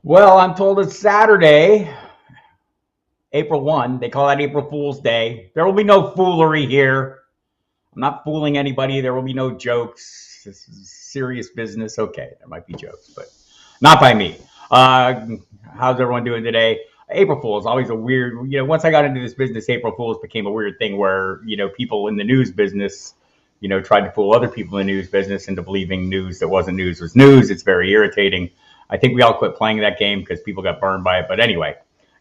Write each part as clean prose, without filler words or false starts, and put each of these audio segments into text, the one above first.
Well, I'm told it's Saturday, April 1. They call that April Fool's Day. There will be no foolery here. I'm not fooling anybody. There will be no jokes. This is serious business. Okay, there might be jokes, but not by me. Uh, how's everyone doing today? April Fool's always a weird, once I got into this business, April Fool's became a weird thing where, people in the news business, tried to fool other people in the news business into believing news that wasn't news was news. It's very irritating. I think we all quit playing that game because people got burned by it. But anyway,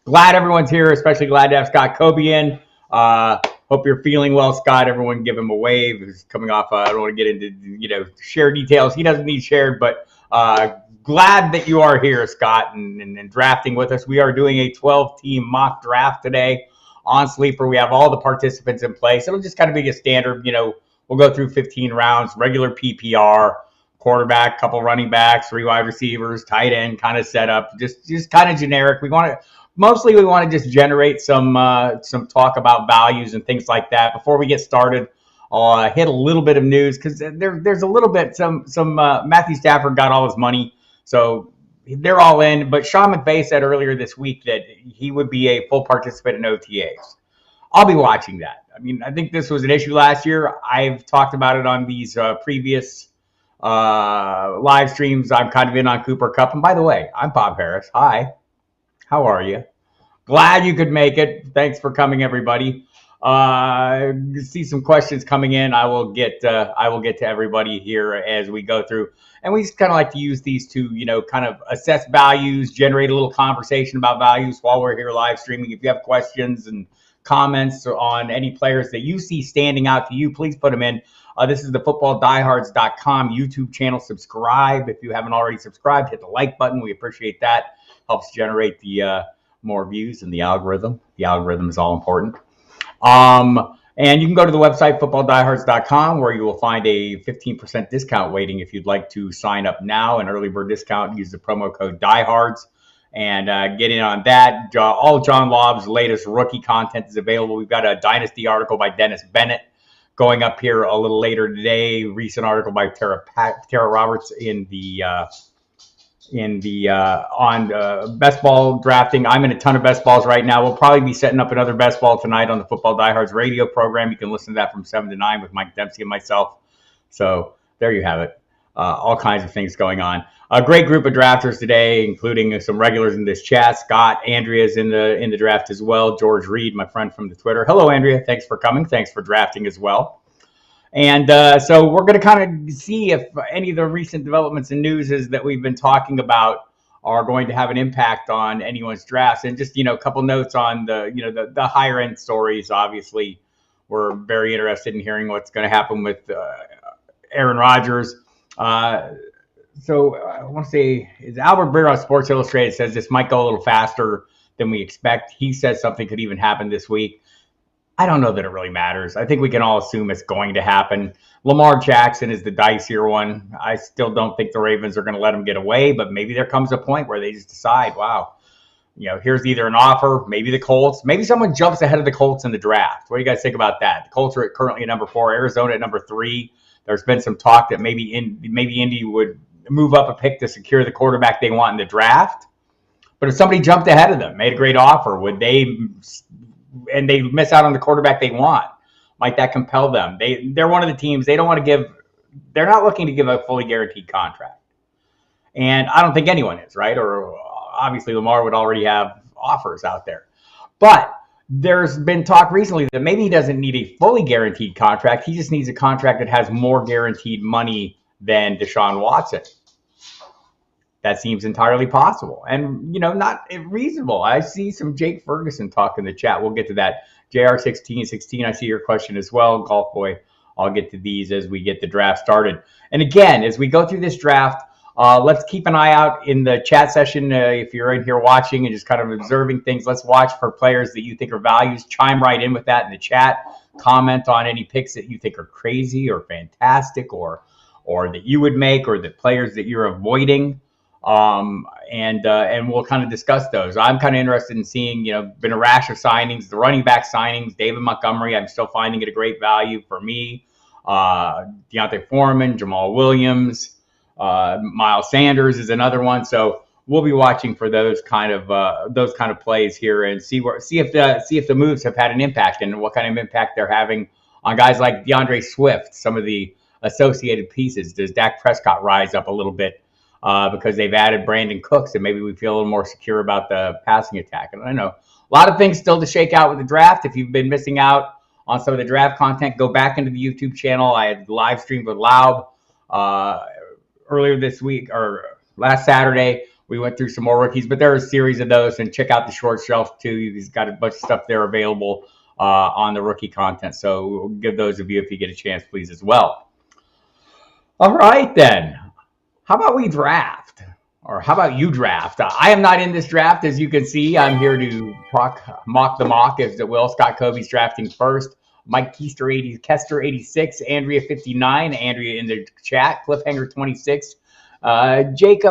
glad everyone's here, especially glad to have Scott Kobe in. Hope you're feeling well, Scott. Everyone give him a wave. He's coming off, I don't want to get into, share details. He doesn't need shared, but glad that you are here, Scott, and drafting with us. We are doing a 12-team mock draft today on Sleeper. We have all the participants in place. It'll just kind of be a standard, we'll go through 15 rounds, regular PPR, quarterback, couple running backs, 3 wide receivers, tight end kind of setup, just kind of generic. We want to just generate some talk about values and things like that. Before we get started, I'll hit a little bit of news because there's a little bit some Matthew Stafford got all his money, so they're all in. But Sean McVay said earlier this week that he would be a full participant in OTAs. I'll be watching that. I mean, I think this was an issue last year. I've talked about it on these previous live streams. I'm kind of in on Cooper Kupp. And by the way, I'm Bob Harris. Hi. How are you? Glad you could make it. Thanks for coming, everybody. See some questions coming in. I will get to everybody here as we go through. And we just kind of like to use these to, kind of assess values, generate a little conversation about values while we're here live streaming. If you have questions and comments on any players that you see standing out to you, please put them in. This is the footballdiehards.com YouTube channel. Subscribe if you haven't already subscribed. Hit the like button. We appreciate that. Helps generate the more views in the algorithm. The algorithm is all important. And you can go to the website, footballdiehards.com, where you will find a 15% discount waiting if you'd like to sign up now, an early bird discount. Use the promo code DIEHARDS and get in on that. All John Lob's latest rookie content is available. We've got a Dynasty article by Dennis Bennett going up here a little later today. Recent article by Tara Roberts on best ball drafting. I'm in a ton of best balls right now. We'll probably be setting up another best ball tonight on the Football Diehards radio program. You can listen to that from 7 to 9 with Mike Dempsey and myself. So there you have it. All kinds of things going on. A great group of drafters today, including some regulars in this chat. Scott, Andrea's in the draft as well. George Reed, my friend from the Twitter. Hello, Andrea. Thanks for coming. Thanks for drafting as well. And so we're going to kind of see if any of the recent developments and news that we've been talking about are going to have an impact on anyone's drafts. And just, a couple notes on the higher end stories. Obviously, we're very interested in hearing what's going to happen with Aaron Rodgers. So I want to say, is Albert Breer on Sports Illustrated says this might go a little faster than we expect. He says something could even happen this week. I don't know that it really matters. I think we can all assume it's going to happen. Lamar Jackson is the dicier one. I still don't think the Ravens are going to let him get away, but maybe there comes a point where they just decide, wow, here's either an offer, maybe the Colts, maybe someone jumps ahead of the Colts in the draft. What do you guys think about that? The Colts are currently at number 4, Arizona at number 3. There's been some talk that maybe Indy would move up a pick to secure the quarterback they want in the draft. But if somebody jumped ahead of them, made a great offer, would they, and they miss out on the quarterback they want, might that compel them? They're one of the teams, they're not looking to give a fully guaranteed contract. And I don't think anyone is, right? Or obviously Lamar would already have offers out there. But there's been talk recently that maybe he doesn't need a fully guaranteed contract. He just needs a contract that has more guaranteed money than Deshaun Watson. That seems entirely possible and, not reasonable. I see some Jake Ferguson talk in the chat. We'll get to that. JR1616, I see your question as well. Golf Boy, I'll get to these as we get the draft started. And again, as we go through this draft, let's keep an eye out in the chat session. If you're in here watching and just kind of observing things, let's watch for players that you think are values. Chime right in with that in the chat. Comment on any picks that you think are crazy or fantastic or that you would make, or the players that you're avoiding. And we'll kind of discuss those. I'm kind of interested in seeing, been a rash of signings, the running back signings, David Montgomery. I'm still finding it a great value for me. Deontay Foreman, Jamal Williams, Miles Sanders is another one. So we'll be watching for those kind of plays here and see if the moves have had an impact and what kind of impact they're having on guys like DeAndre Swift, some of the associated pieces. Does Dak Prescott rise up a little bit because they've added Brandon Cooks and maybe we feel a little more secure about the passing attack? And I know a lot of things still to shake out with the draft. If you've been missing out on some of the draft content, go back into the YouTube channel. I had live streamed with Laub earlier this week or last Saturday. We went through some more rookies, but there are a series of those, and check out the short shelf too. He's got a bunch of stuff there available on the rookie content. So we'll give those of you, if you get a chance, please, as well. All right, then. How about we draft? Or how about you draft? I am not in this draft, as you can see. I'm here to mock the mock, if it will. Scott Covey's drafting first. Mike Kester 86, Andrea 59, Andrea in the chat, Cliffhanger 26. Jake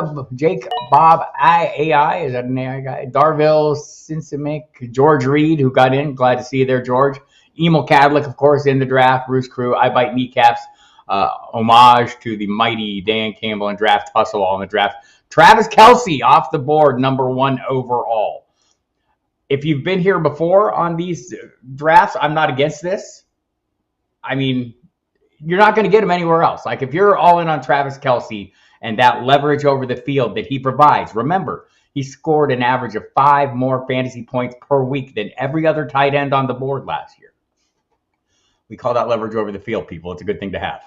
Bob AI, is that an AI guy? Darville Sinsimic, George Reed, who got in. Glad to see you there, George. Emil Cadlick, of course, in the draft. Bruce Crew, I Bite Kneecaps. Homage to the mighty Dan Campbell and Draft Hustle all in the draft. Travis Kelce off the board, #1 overall. If you've been here before on these drafts, I'm not against this. I mean, you're not going to get him anywhere else. Like if you're all in on Travis Kelce and that leverage over the field that he provides, remember, he scored an average of 5 more fantasy points per week than every other tight end on the board last year. We call that leverage over the field, people. It's a good thing to have.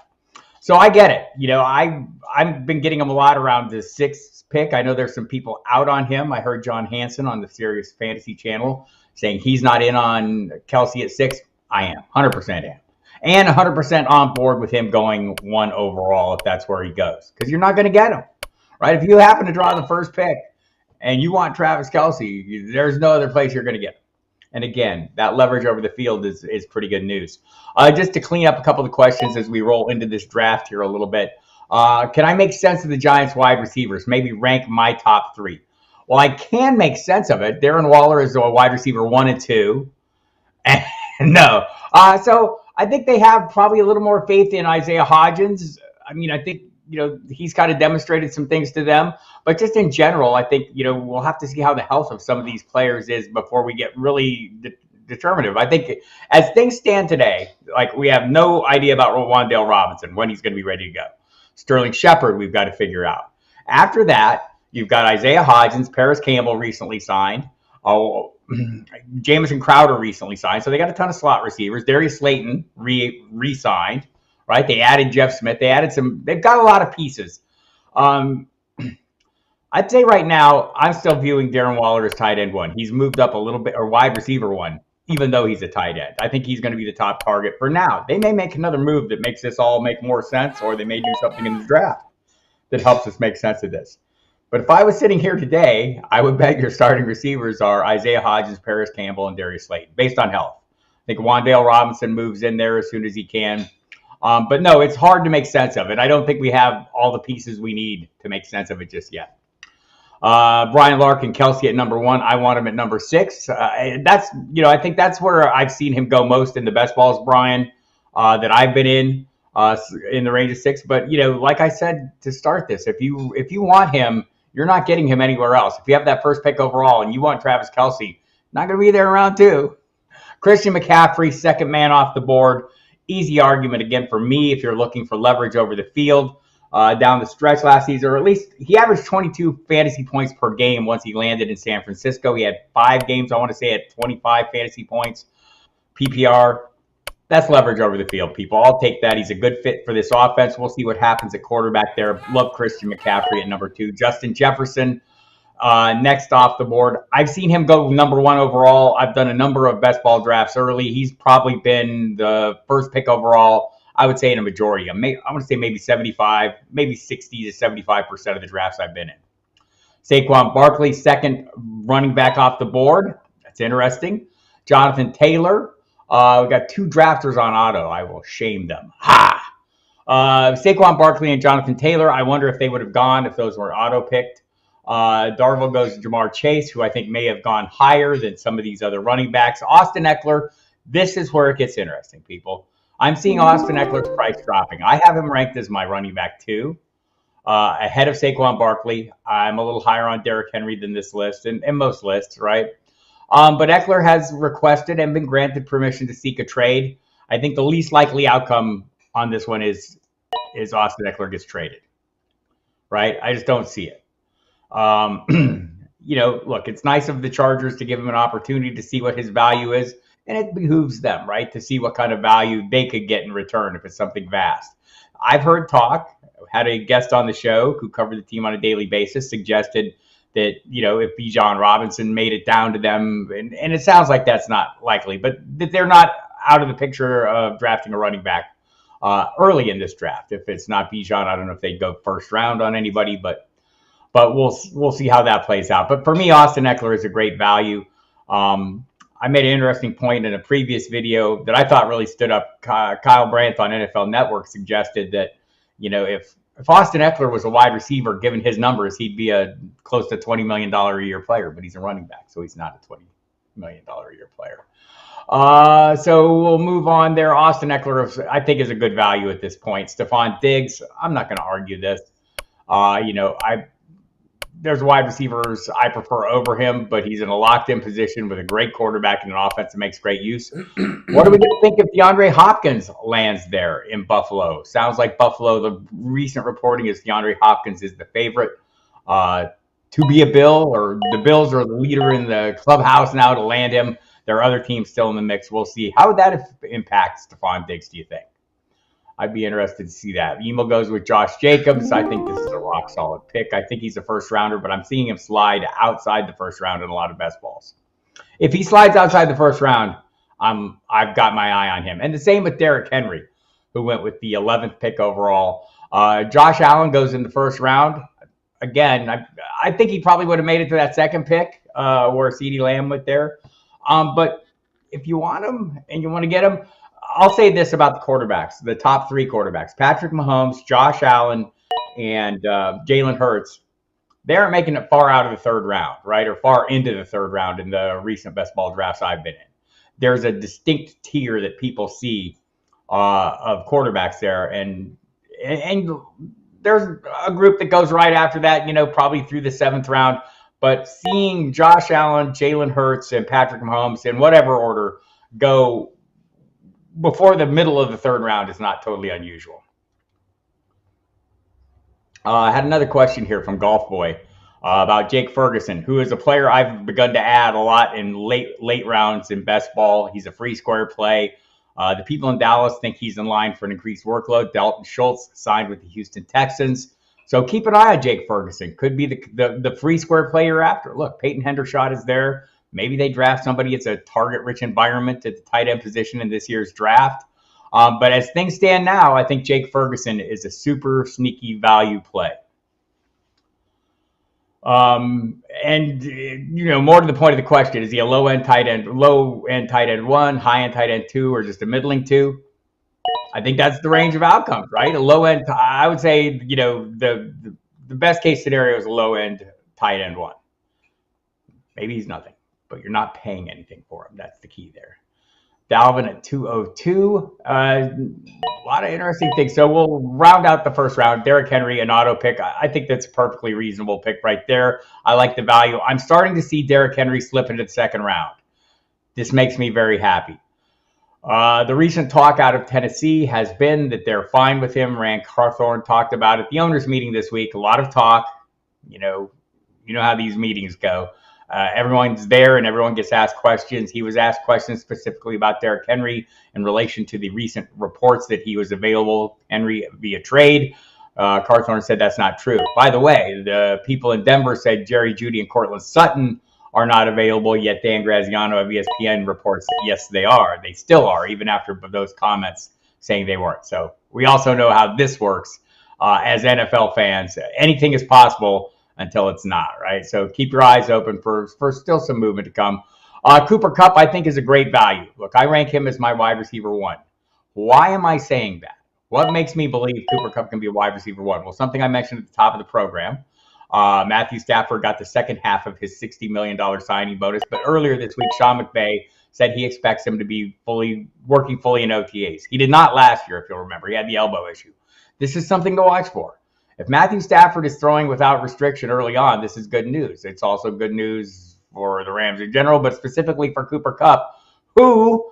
So I get it. You know, I've been getting him a lot around the 6th pick. I know there's some people out on him. I heard John Hansen on the Serious Fantasy channel saying he's not in on Kelce at 6. I am. 100% am. And 100% on board with him going 1 overall if that's where he goes. Because you're not going to get him. Right? If you happen to draw the first pick and you want Travis Kelce, there's no other place you're going to get him. And again, that leverage over the field is pretty good news. Just to clean up a couple of questions as we roll into this draft here a little bit. Can I make sense of the Giants wide receivers? Maybe rank my top 3. Well, I can make sense of it. Darren Waller is a wide receiver 1 and 2. And no. So I think they have probably a little more faith in Isaiah Hodgins. I mean, I think, you know, he's kind of demonstrated some things to them. But just in general, I think, you know, we'll have to see how the health of some of these players is before we get really determinative. I think as things stand today, like we have no idea about Wan'Dale Robinson, when he's going to be ready to go. Sterling Shepard, we've got to figure out. After that, you've got Isaiah Hodgins, Paris Campbell recently signed. Jamison Crowder recently signed. So they got a ton of slot receivers. Darius Slayton re-signed, right? They added Jeff Smith. They've got a lot of pieces. I'd say right now, I'm still viewing Darren Waller as tight end 1. He's moved up a little bit, or wide receiver 1, even though he's a tight end. I think he's going to be the top target for now. They may make another move that makes this all make more sense, or they may do something in the draft that helps us make sense of this. But if I was sitting here today, I would bet your starting receivers are Isaiah Hodgins, Paris Campbell, and Darius Slayton, based on health. I think Wan'Dale Robinson moves in there as soon as he can. But no, it's hard to make sense of it. I don't think we have all the pieces we need to make sense of it just yet. Brian Larkin, Kelce at #1. I want him at #6. I think that's where I've seen him go most in the best balls, Brian, that I've been in the range of 6. But, you know, like I said to start this, if you want him, you're not getting him anywhere else. If you have that first pick overall and you want Travis Kelce, not going to be there in round 2. Christian McCaffrey, second man off the board. Easy argument again for me if you're looking for leverage over the field. Down the stretch last season, or at least he averaged 22 fantasy points per game once he landed in San Francisco. He had 5 games, I want to say, at 25 fantasy points. PPR, that's leverage over the field, people. I'll take that. He's a good fit for this offense. We'll see what happens at quarterback there. Love Christian McCaffrey at #2. Justin Jefferson, next off the board. I've seen him go #1 overall. I've done a number of best ball drafts early. He's probably been the first pick overall, I would say, in a majority. I want to say maybe 75, maybe 60 to 75% of the drafts I've been in. Saquon Barkley, second running back off the board. That's interesting. Jonathan Taylor. We got 2 drafters on auto. I will shame them. Ha! Saquon Barkley and Jonathan Taylor. I wonder if they would have gone if those were auto-picked. Darville goes to Jamar Chase, who I think may have gone higher than some of these other running backs. Austin Eckler. This is where it gets interesting, people. I'm seeing Austin Eckler's price dropping. I have him ranked as my running back 2. ahead of Saquon Barkley. I'm a little higher on Derrick Henry than this list and most lists, right? But Eckler has requested and been granted permission to seek a trade. I think the least likely outcome on this one is Austin Eckler gets traded, right? I just don't see it. Look, it's nice of the Chargers to give him an opportunity to see what his value is, and it behooves them, right, to see what kind of value they could get in return if it's something vast. I've heard talk, had a guest on the show who covered the team on a daily basis, suggested that, if Bijan Robinson made it down to them, and it sounds like that's not likely, but that they're not out of the picture of drafting a running back early in this draft. If it's not Bijan, I don't know if they'd go first round on anybody, but we'll see how that plays out. But for me, Austin Eckler is a great value. I made an interesting point in a previous video that I thought really stood up. Kyle Brandt on NFL Network suggested that, if Austin Eckler was a wide receiver, given his numbers, he'd be a close to $20 million a year player, but he's a running back, so he's not a $20 million a year player. So we'll move on there. Austin Eckler, I think, is a good value at this point. Stephon Diggs, I'm not going to argue this. There's wide receivers I prefer over him, but he's in a locked-in position with a great quarterback and an offense that makes great use. What are we going to think if DeAndre Hopkins lands there in Buffalo? Sounds like Buffalo, the recent reporting is DeAndre Hopkins is the favorite to be a Bill, or the Bills are the leader in the clubhouse now to land him. There are other teams still in the mix. We'll see. How would that impact Stephon Diggs, do you think? I'd be interested to see that. Emo goes with Josh Jacobs. I think this is a rock solid pick. I think he's a first rounder, but I'm seeing him slide outside the first round in a lot of best balls. If he slides outside the first round, I've got my eye on him. And the same with Derrick Henry, who went with the 11th pick overall. Josh Allen goes in the first round. Again, I think he probably would have made it to that second pick where CeeDee Lamb went there. But if you want him and you want to get him, I'll say this about the quarterbacks, the top three quarterbacks, Patrick Mahomes, Josh Allen, and Jalen Hurts. They aren't making it far out of the third round, right, or far into the third round in the recent best ball drafts I've been in. There's a distinct tier that people see of quarterbacks there, and there's a group that goes right after that, probably through the seventh round. But seeing Josh Allen, Jalen Hurts, and Patrick Mahomes in whatever order go before the middle of the third round is not totally unusual. I had another question here from Golf Boy about Jake Ferguson, who is a player I've begun to add a lot in late rounds in best ball. He's a free square play. The people in Dallas think he's in line for an increased workload. Dalton Schultz signed with the Houston Texans. So keep an eye on Jake Ferguson. Could be the free square play you're after. Look, Peyton Hendershot is there. Maybe they draft somebody. It's a target-rich environment at the tight end position in this year's draft. But as things stand now, I think Jake Ferguson is a super sneaky value play. And more to the point of the question, is he a low-end tight end 1, high-end tight end 2, or just a middling 2? I think that's the range of outcomes, right? A low-end, I would say, the best case scenario is a low-end tight end 1. Maybe he's nothing, but you're not paying anything for him. That's the key there. Dalvin at 202. A lot of interesting things. So we'll round out the first round. Derrick Henry, an auto pick. I think that's a perfectly reasonable pick right there. I like the value. I'm starting to see Derrick Henry slip into the second round. This makes me very happy. The recent talk out of Tennessee has been that they're fine with him. Rand Carthorne talked about it. The owners' meeting this week, a lot of talk. You know how these meetings go. Everyone's there and everyone gets asked questions. He was asked questions specifically about Derrick Henry in relation to the recent reports that he was available, Henry, via trade. Carthorne said that's not true. By the way, the people in Denver said Jerry Jeudy and Cortland Sutton are not available, yet Dan Graziano of ESPN reports that yes, they are. They still are, even after those comments saying they weren't. So we also know how this works as NFL fans. Anything is possible until it's not, right? So keep your eyes open for still some movement to come. Cooper Kupp, I think, is a great value. Look, I rank him as my wide receiver 1. Why am I saying that? What makes me believe Cooper Kupp can be a wide receiver 1? Well, something I mentioned at the top of the program. Matthew Stafford got the second half of his $60 million signing bonus, but earlier this week, Sean McVay said he expects him to be working fully in OTAs. He did not last year, if you'll remember. He had the elbow issue. This is something to watch for. If Matthew Stafford is throwing without restriction early on, this is good news. It's also good news for the Rams in general, but specifically for Cooper Kupp, who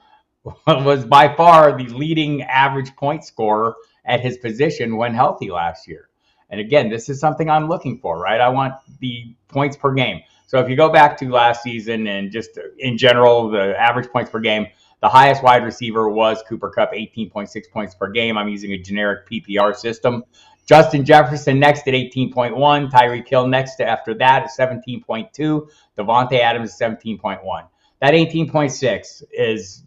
was by far the leading average point scorer at his position when healthy last year. And again, this is something I'm looking for, right? I want the points per game. So if you go back to last season and just in general, the average points per game, the highest wide receiver was Cooper Kupp, 18.6 points per game. I'm using a generic PPR system. Justin Jefferson next at 18.1. Tyreek Hill next after that at 17.2. Devontae Adams at 17.1. That 18.6 is,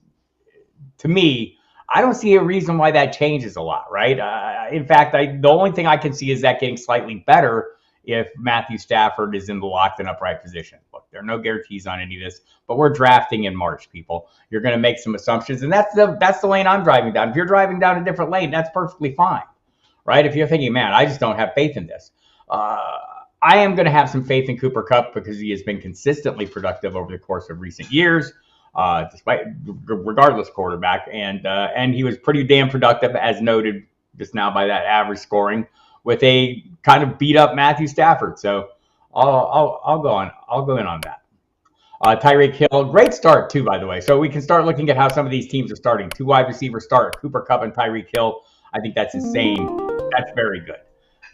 to me, I don't see a reason why that changes a lot, right? In fact, the only thing I can see is that getting slightly better if Matthew Stafford is in the locked and upright position. Look, there are no guarantees on any of this, but we're drafting in March, people. You're going to make some assumptions, and that's the lane I'm driving down. If you're driving down a different lane, that's perfectly fine, right? If you're thinking, man, I just don't have faith in this. I am going to have some faith in Cooper Kupp because he has been consistently productive over the course of recent years. Despite regardless quarterback, and he was pretty damn productive, as noted just now by that average scoring, with a kind of beat up Matthew Stafford. So I'll go in on that. Tyreek Hill, great start too, by the way. So we can start looking at how some of these teams are starting. 2 wide receivers start, Cooper Kupp and Tyreek Hill. I think that's insane. That's very good.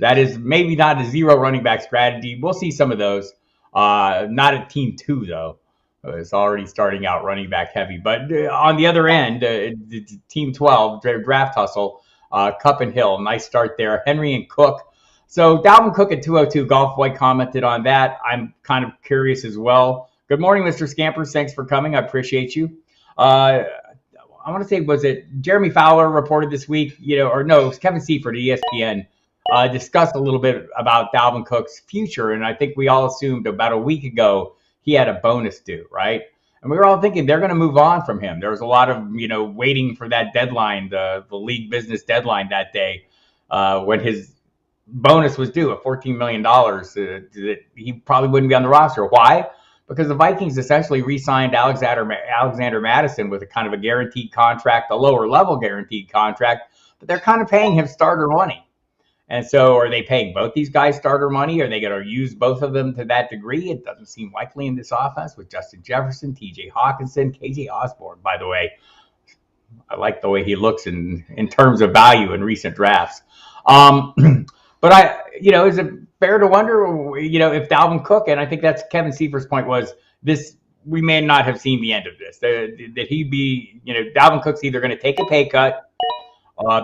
That is maybe not a zero running back strategy. We'll see some of those. Not at team 2 though. It's already starting out running back heavy. But on the other end, team 12, draft hustle, Kupp and Hill, nice start there. Henry and Cook. So Dalvin Cook at 202, Golf Boy commented on that. I'm kind of curious as well. Good morning, Mr. Scampers. Thanks for coming. I appreciate you. I want to say, was it Jeremy Fowler reported this week, or no, it was Kevin Seifert at ESPN, discussed a little bit about Dalvin Cook's future. And I think we all assumed about a week ago he had a bonus due, right? And we were all thinking they're going to move on from him. There was a lot of, waiting for that deadline, the league business deadline that day, when his bonus was due at $14 million. That he probably wouldn't be on the roster. Why? Because the Vikings essentially re-signed Alexander Madison with a kind of a guaranteed contract, a lower level guaranteed contract, but they're kind of paying him starter money. And so are they paying both these guys starter money? Are they going to use both of them to that degree? It doesn't seem likely in this offense with Justin Jefferson, TJ Hawkinson, KJ Osborne, by the way. I like the way he looks in terms of value in recent drafts. But is it fair to wonder, if Dalvin Cook, and I think that's Kevin Seifert's point, was this, we may not have seen the end of this. That he'd be, Dalvin Cook's either going to take a pay cut,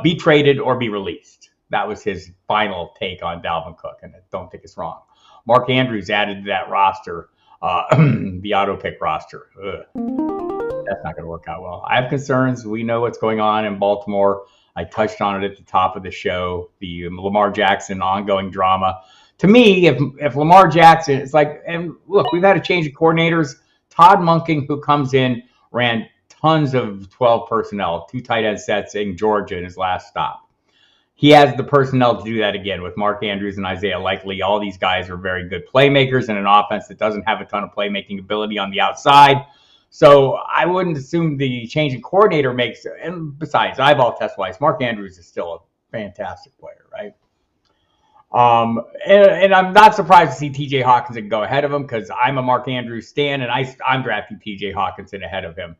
be traded, or be released. That was his final take on Dalvin Cook, and I don't think it's wrong. Mark Andrews added to that roster, the auto pick roster. Ugh. That's not going to work out well. I have concerns. We know what's going on in Baltimore. I touched on it at the top of the show, the Lamar Jackson ongoing drama. To me, if Lamar Jackson, it's like, and look, we've had a change of coordinators. Todd Monken, who comes in, ran tons of 12 personnel, 2 tight end sets in Georgia in his last stop. He has the personnel to do that again with Mark Andrews and Isaiah Likely. All these guys are very good playmakers in an offense that doesn't have a ton of playmaking ability on the outside. So I wouldn't assume the change in coordinator makes, and besides, eyeball test-wise, Mark Andrews is still a fantastic player, right? And I'm not surprised to see TJ Hawkinson go ahead of him because I'm a Mark Andrews stan, and I'm drafting TJ Hawkinson ahead of him.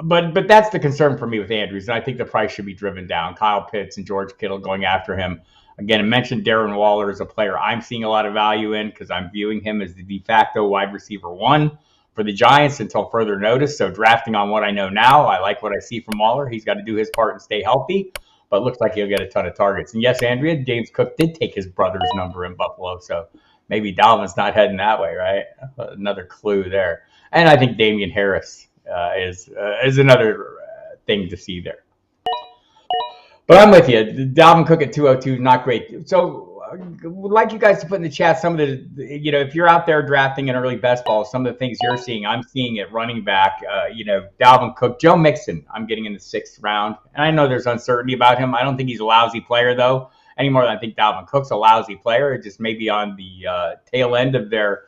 But that's the concern for me with Andrews, and I think the price should be driven down. Kyle Pitts and George Kittle going after him. Again, I mentioned Darren Waller as a player I'm seeing a lot of value in because I'm viewing him as the de facto wide receiver 1 for the Giants until further notice. So drafting on what I know now, I like what I see from Waller. He's got to do his part and stay healthy, but looks like he'll get a ton of targets. And yes, Andrea, James Cook did take his brother's number in Buffalo, so maybe Dalvin's not heading that way, right? Another clue there. And I think Damian Harris is another thing to see there. But I'm with you. Dalvin Cook at 202, not great. So would like you guys to put in the chat some of the, if you're out there drafting in early best ball, some of the things you're seeing. I'm seeing at running back, Dalvin Cook, Joe Mixon, I'm getting in the 6th round. And I know there's uncertainty about him. I don't think he's a lousy player, though, any more than I think Dalvin Cook's a lousy player. It just maybe on the tail end of their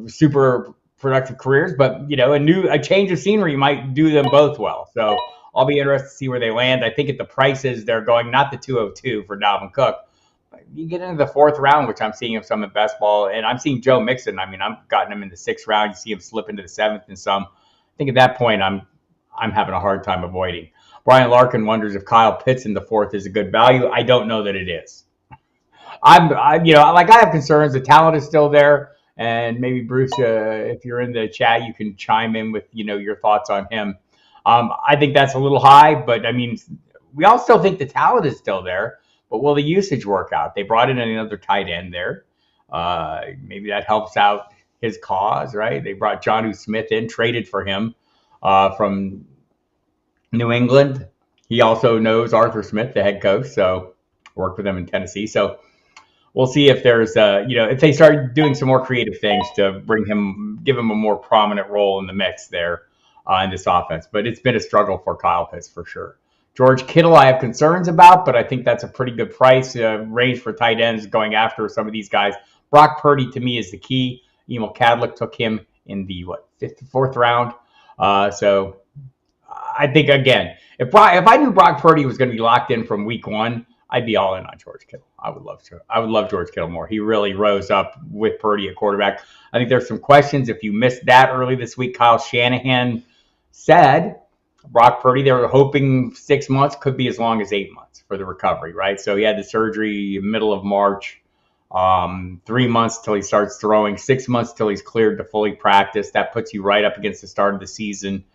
super productive careers. But, a change of scenery might do them both well. So I'll be interested to see where they land. I think at the prices they're going, not the 202 for Dalvin Cook. You get into the fourth round, which I'm seeing him some in best ball, and I'm seeing Joe Mixon. I mean, I've gotten him in the sixth round. You see him slip into the seventh and some. I think at that point, I'm having a hard time avoiding. Brian Larkin wonders if Kyle Pitts in the fourth is a good value. I don't know that it is. I have concerns. The talent is still there, and maybe Bruce, if you're in the chat, you can chime in with your thoughts on him. I think that's a little high, but I mean, we all still think the talent is still there. But will the usage work out? They brought in another tight end there. Maybe that helps out his cause, right? They brought Jonnu Smith in, traded for him from New England. He also knows Arthur Smith, the head coach, so worked with them in Tennessee. So we'll see if there's, if they start doing some more creative things to give him a more prominent role in the mix there in this offense. But it's been a struggle for Kyle Pitts for sure. George Kittle, I have concerns about, but I think that's a pretty good price range for tight ends going after some of these guys. Brock Purdy, to me, is the key. Emil Cadlick took him in the, fourth round. So I think, again, if I knew Brock Purdy was going to be locked in from week one, I'd be all in on George Kittle. I would love George Kittle more. He really rose up with Purdy at quarterback. I think there's some questions. If you missed that early this week, Kyle Shanahan said Brock Purdy, they were hoping 6 months, could be as long as 8 months for the recovery, right? So he had the surgery middle of March, 3 months till he starts throwing, 6 months till he's cleared to fully practice. That puts you right up against the start of the season.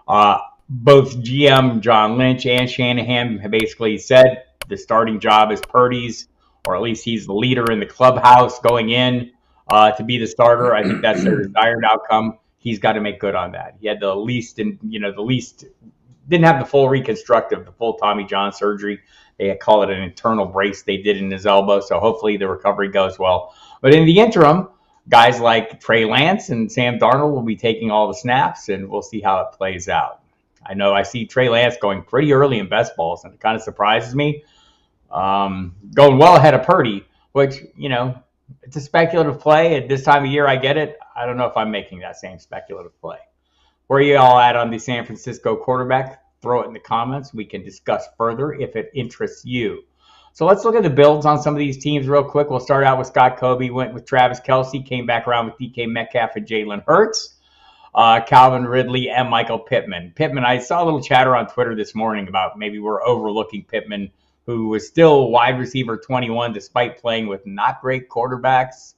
Both GM John Lynch and Shanahan have basically said the starting job is Purdy's, or at least he's the leader in the clubhouse going in to be the starter. I think that's their desired outcome. He's got to make good on that. He had the least, didn't have the full reconstructive, the full Tommy John surgery. They call it an internal brace they did in his elbow. So hopefully the recovery goes well. But in the interim, guys like Trey Lance and Sam Darnold will be taking all the snaps, and we'll see how it plays out. I know I see Trey Lance going pretty early in best balls, and it kind of surprises me. Going well ahead of Purdy, which, it's a speculative play. At this time of year, I get it. I don't know if I'm making that same speculative play. Where are you all at on the San Francisco quarterback? Throw it in the comments. We can discuss further if it interests you. So let's look at the builds on some of these teams real quick. We'll start out with Scott Kobe, went with Travis Kelce, came back around with DK Metcalf and Jalen Hurts, Calvin Ridley, and Michael Pittman. Pittman, I saw a little chatter on Twitter this morning about maybe we're overlooking Pittman, who was still wide receiver 21 despite playing with not great quarterbacks.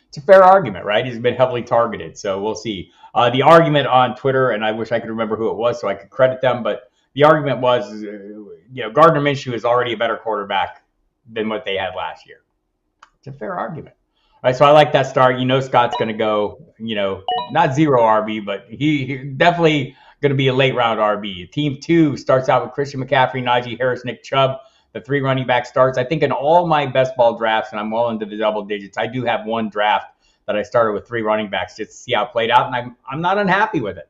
It's a fair argument, right? He's been heavily targeted, so we'll see. The argument on Twitter, and I wish I could remember who it was so I could credit them, but the argument was, Gardner Minshew is already a better quarterback than what they had last year. It's a fair argument. All right, so I like that start. Scott's going to go, not zero RB, but he definitely going to be a late round RB. Team 2 starts out with Christian McCaffrey, Najee Harris, Nick Chubb. The 3 running back starts. I think in all my best ball drafts, and I'm well into the double digits, I do have one draft that I started with 3 running backs just to see how it played out, and I'm not unhappy with it.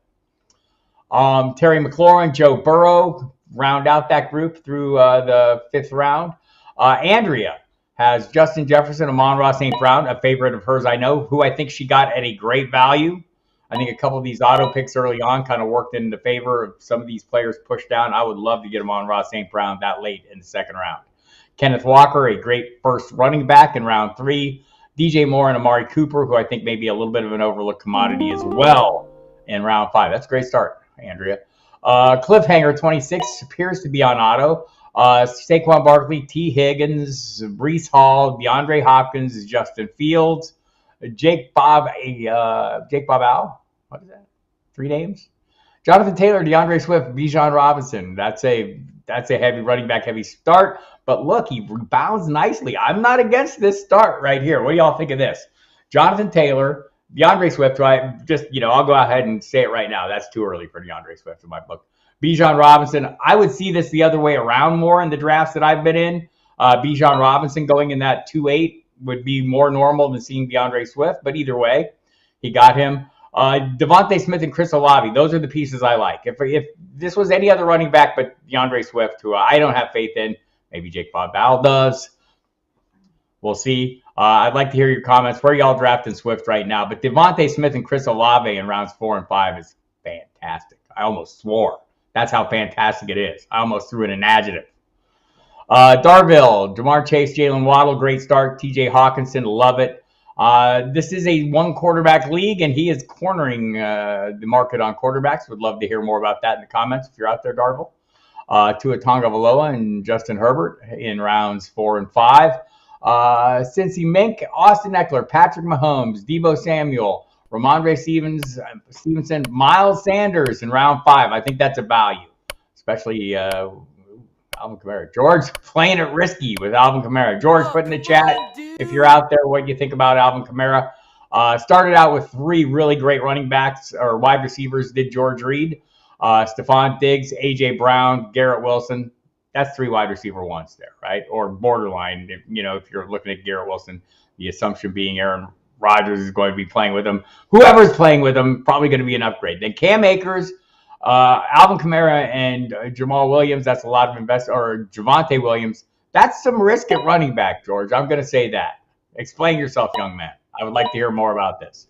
Terry McLaurin, Joe Burrow round out that group through the 5th round. Andrea has Justin Jefferson, Amon-Ra St. Brown, a favorite of hers I know, who I think she got at a great value. I think a couple of these auto picks early on kind of worked in the favor of some of these players pushed down. I would love to get Amon-Ra St. Brown that late in the 2nd round. Kenneth Walker, a great first running back in round 3. DJ Moore and Amari Cooper, who I think may be a little bit of an overlooked commodity as well in round 5. That's a great start, Andrea. Cliffhanger 26 appears to be on auto. Saquon Barkley, T. Higgins, Breece Hall, DeAndre Hopkins, Justin Fields, Jake Bob Al. What is that? 3 names? Jonathan Taylor, DeAndre Swift, Bijan Robinson. That's a heavy running back, heavy start. But look, he rebounds nicely. I'm not against this start right here. What do y'all think of this? Jonathan Taylor, DeAndre Swift. I'll go ahead and say it right now. That's too early for DeAndre Swift in my book. Bijan Robinson. I would see this the other way around more in the drafts that I've been in. Bijan Robinson going in that 2-8 would be more normal than seeing DeAndre Swift. But either way, he got him. Devontae Smith and Chris Olave. Those are the pieces I like. If this was any other running back but DeAndre Swift, who I don't have faith in, maybe Jake Bob Al does. We'll see. I'd like to hear your comments. Where are y'all drafting Swift right now? But Devontae Smith and Chris Olave in rounds 4 and 5 is fantastic. I almost swore That's how fantastic it is. I almost threw in an adjective. Darville, Jamar Chase, Jalen Waddle, great start. TJ Hawkinson, love it. This is a one quarterback league, and he is cornering the market on quarterbacks. Would love to hear more about that in the comments if you're out there, Darville. Tua Tagovailoa and Justin Herbert in rounds 4 and 5. Cincy Mink, Austin Eckler, Patrick Mahomes, Deebo Samuel, Ramondre Stevenson, Miles Sanders in round 5. I think that's a value, especially Alvin Kamara. George playing it risky with Alvin Kamara. George, put in the chat if you're out there what you think about Alvin Kamara. Started out with 3 really great running backs or wide receivers. Did George Reed, Stephon Diggs, AJ Brown, Garrett Wilson. That's 3 wide receiver ones there, right? Or borderline. If you're looking at Garrett Wilson, the assumption being Aaron Rodgers is going to be playing with him. Whoever's playing with him, probably going to be an upgrade. Then Cam Akers, Alvin Kamara, and Jamal Williams. That's a lot of or Javonte Williams. That's some risk at running back, George. I'm going to say that. Explain yourself, young man. I would like to hear more about this.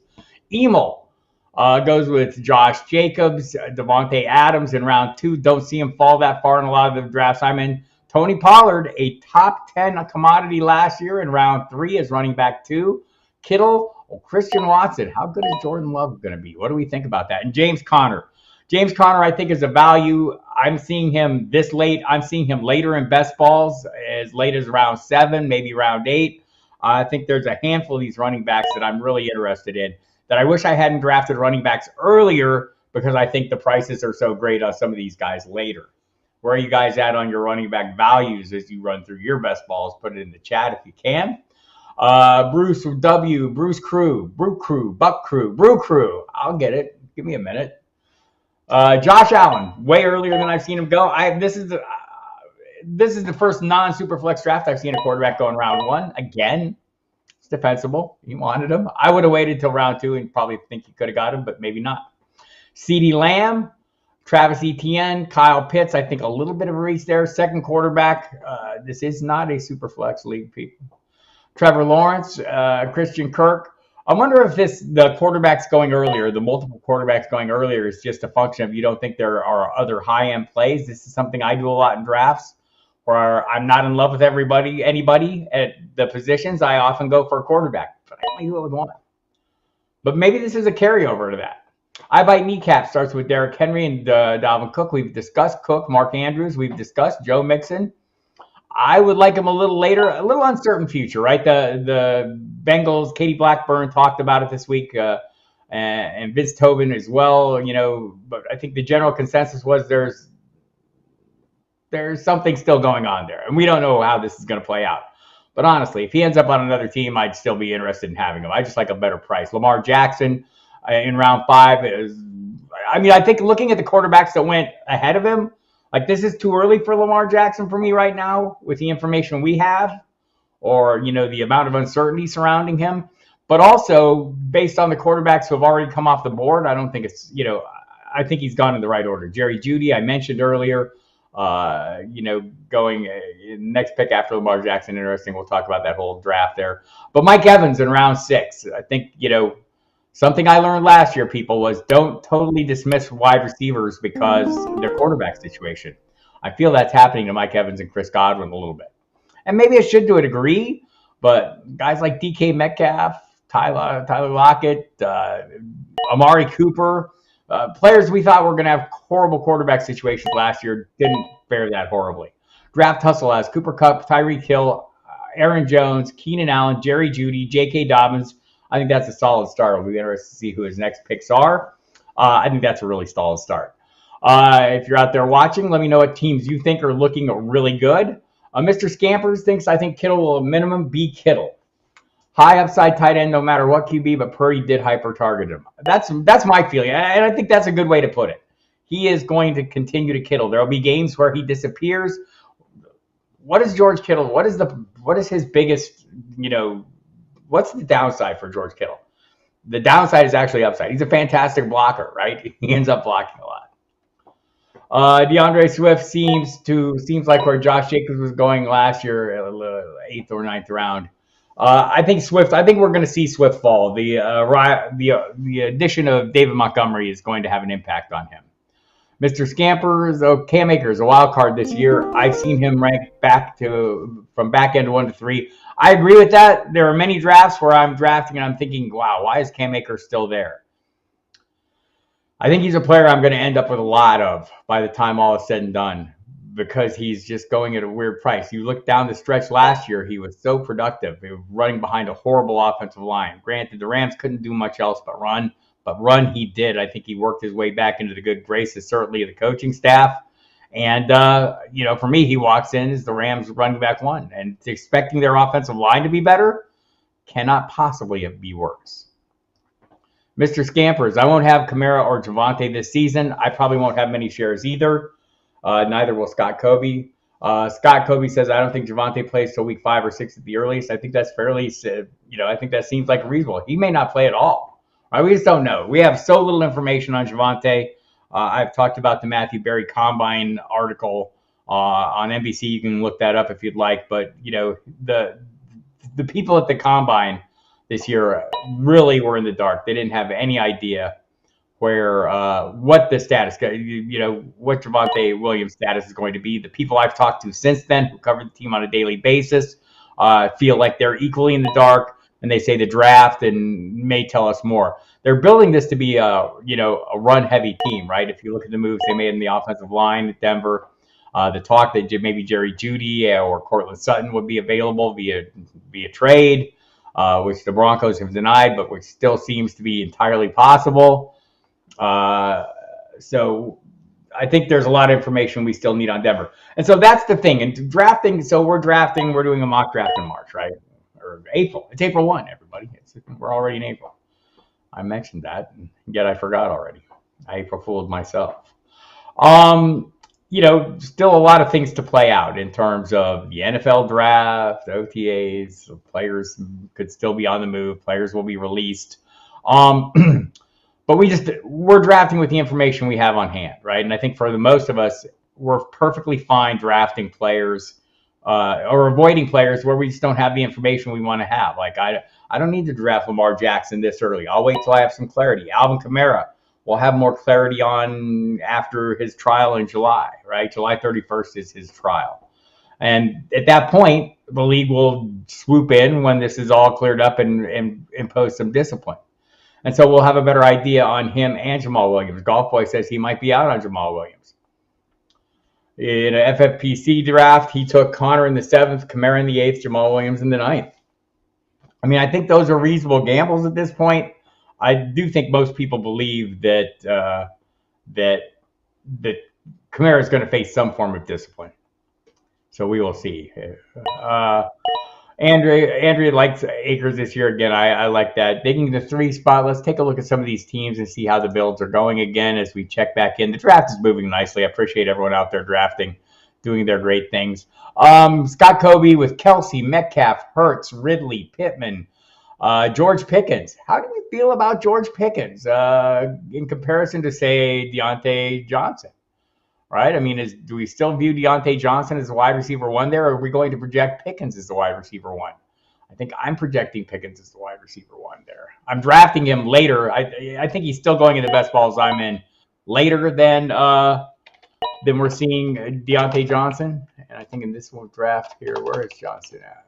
Emil goes with Josh Jacobs, Devontae Adams in round 2. Don't see him fall that far in a lot of the drafts I'm in. Tony Pollard, a top 10 commodity last year in round 3 as running back 2. Kittle, Christian Watson. How good is Jordan Love going to be? What do we think about that? And James Conner. James Conner, I think, is a value. I'm seeing him this late. I'm seeing him later in best balls, as late as round 7, maybe round 8. I think there's a handful of these running backs that I'm really interested in that I wish I hadn't drafted running backs earlier because I think the prices are so great on some of these guys later. Where are you guys at on your running back values as you run through your best balls? Put it in the chat if you can. Bruce W, Bruce Crew, Brew Crew, Buck Crew, Brew Crew. I'll get it. Give me a minute. Josh Allen, way earlier than I've seen him go. This is the first non-superflex draft I've seen a quarterback go in round 1. Again, it's defensible. You wanted him. I would have waited till round 2 and probably think you could have got him, but maybe not. CeeDee Lamb, Travis Etienne, Kyle Pitts. I think a little bit of a reach there. Second quarterback. This is not a superflex league, people. Trevor Lawrence, Christian Kirk. I wonder if the quarterbacks going earlier, the multiple quarterbacks going earlier, is just a function of you don't think there are other high-end plays. This is something I do a lot in drafts where I'm not in love with anybody at the positions. I often go for a quarterback, but I only do it with one. But maybe this is a carryover to that. I Bite Kneecap starts with Derrick Henry and Dalvin Cook. We've discussed Cook, Mark Andrews. We've discussed Joe Mixon. I would like him a little later, a little uncertain future, right? The Bengals, Katie Blackburn talked about it this week, and Vince Tobin as well, but I think the general consensus was there's something still going on there, and we don't know how this is going to play out. But honestly, if he ends up on another team, I'd still be interested in having him. I just like a better price. Lamar Jackson in round 5 I think looking at the quarterbacks that went ahead of him, like, this is too early for Lamar Jackson for me right now with the information we have or, the amount of uncertainty surrounding him. But also, based on the quarterbacks who have already come off the board, I don't think it's, I think he's gone in the right order. Jerry Jeudy, I mentioned earlier, going next pick after Lamar Jackson. Interesting. We'll talk about that whole draft there. But Mike Evans in round 6, I think, something I learned last year, people, was don't totally dismiss wide receivers because of their quarterback situation. I feel that's happening to Mike Evans and Chris Godwin a little bit. And maybe it should to a degree, but guys like DK Metcalf, Tyler Lockett, Amari Cooper, players we thought were going to have horrible quarterback situations last year didn't fare that horribly. Draft Hustle has Cooper Kupp, Tyreek Hill, Aaron Jones, Keenan Allen, Jerry Jeudy, J.K. Dobbins. I think that's a solid start. We'll be interested to see who his next picks are. I think that's a really solid start. If you're out there watching, let me know what teams you think are looking really good. Mr. Scampers thinks I think Kittle will at minimum be Kittle. High upside tight end no matter what QB, but Purdy did hyper-target him. That's my feeling, and I think that's a good way to put it. He is going to continue to Kittle. There will be games where he disappears. What is George Kittle? What is his biggest, what's the downside for George Kittle? The downside is actually upside. He's a fantastic blocker, right? He ends up blocking a lot. DeAndre Swift seems like where Josh Jacobs was going last year, 8th or 9th round. I think we're going to see Swift fall. The addition of David Montgomery is going to have an impact on him. Mr. Scampers, Cam Akers, a wild card this year. I've seen him ranked from back end 1 to 3. I agree with that. There are many drafts where I'm drafting and I'm thinking, wow, why is Cam Akers still there? I think he's a player I'm going to end up with a lot of by the time all is said and done, because he's just going at a weird price. You look down the stretch last year, he was so productive. He was running behind a horrible offensive line. Granted, the Rams couldn't do much else but run he did. I think he worked his way back into the good graces, certainly of the coaching staff. And, for me, he walks in as the Rams running back one. And expecting their offensive line to be better cannot possibly be worse. Mr. Scampers, I won't have Kamara or Javonte this season. I probably won't have many shares either. Neither will Scott Kobe. Scott Kobe says, I don't think Javonte plays till week 5 or 6 at the earliest. I think that's fairly, I think that seems like reasonable. He may not play at all. Right? We just don't know. We have so little information on Javonte. I've talked about the Matthew Berry Combine article on NBC. You can look that up if you'd like. But, the people at the Combine this year really were in the dark. They didn't have any idea what the status, what Javonte Williams' status is going to be. The people I've talked to since then, who cover the team on a daily basis, feel like they're equally in the dark, and they say the draft and may tell us more. They're building this to be a run-heavy team, right? If you look at the moves they made in the offensive line at Denver, the talk that maybe Jerry Jeudy or Cortland Sutton would be available via trade, which the Broncos have denied, but which still seems to be entirely possible. So I think there's a lot of information we still need on Denver. And so that's the thing. And drafting, we're doing a mock draft in March, right? Or April. It's April 1, everybody. We're already in April. I mentioned that, and yet I forgot already. I April fooled myself. Still a lot of things to play out in terms of the NFL draft, OTAs. Players could still be on the move. Players will be released. But we're drafting with the information we have on hand, right? And I think for the most of us, we're perfectly fine drafting players or avoiding players where we just don't have the information we want to have. Like I don't need to draft Lamar Jackson this early. I'll wait till I have some clarity. Alvin Kamara, we'll have more clarity on after his trial in July, right? July 31st is his trial. And at that point, the league will swoop in when this is all cleared up and impose some discipline. And so we'll have a better idea on him and Jamal Williams. Golf Boy says he might be out on Jamal Williams. In an FFPC draft, he took Connor in the 7th, Kamara in the 8th, Jamal Williams in the 9th. I mean, I think those are reasonable gambles at this point. I do think most people believe that Kamara is going to face some form of discipline. So we will see. Andrea likes Akers this year again. I like that. Digging the 3 spot, let's take a look at some of these teams and see how the builds are going again as we check back in. The draft is moving nicely. I appreciate everyone out there drafting, doing their great things. Scott Kobe with Kelsey, Metcalf, Hurts, Ridley, Pittman, George Pickens. How do we feel about George Pickens in comparison to, say, Deontay Johnson? Right? I mean, do we still view Deontay Johnson as the wide receiver 1 there, or are we going to project Pickens as the wide receiver 1? I think I'm projecting Pickens as the wide receiver 1 there. I'm drafting him later. I think he's still going in the best balls I'm in later than we're seeing Deontay Johnson. And I think in this one draft here, where is Johnson at?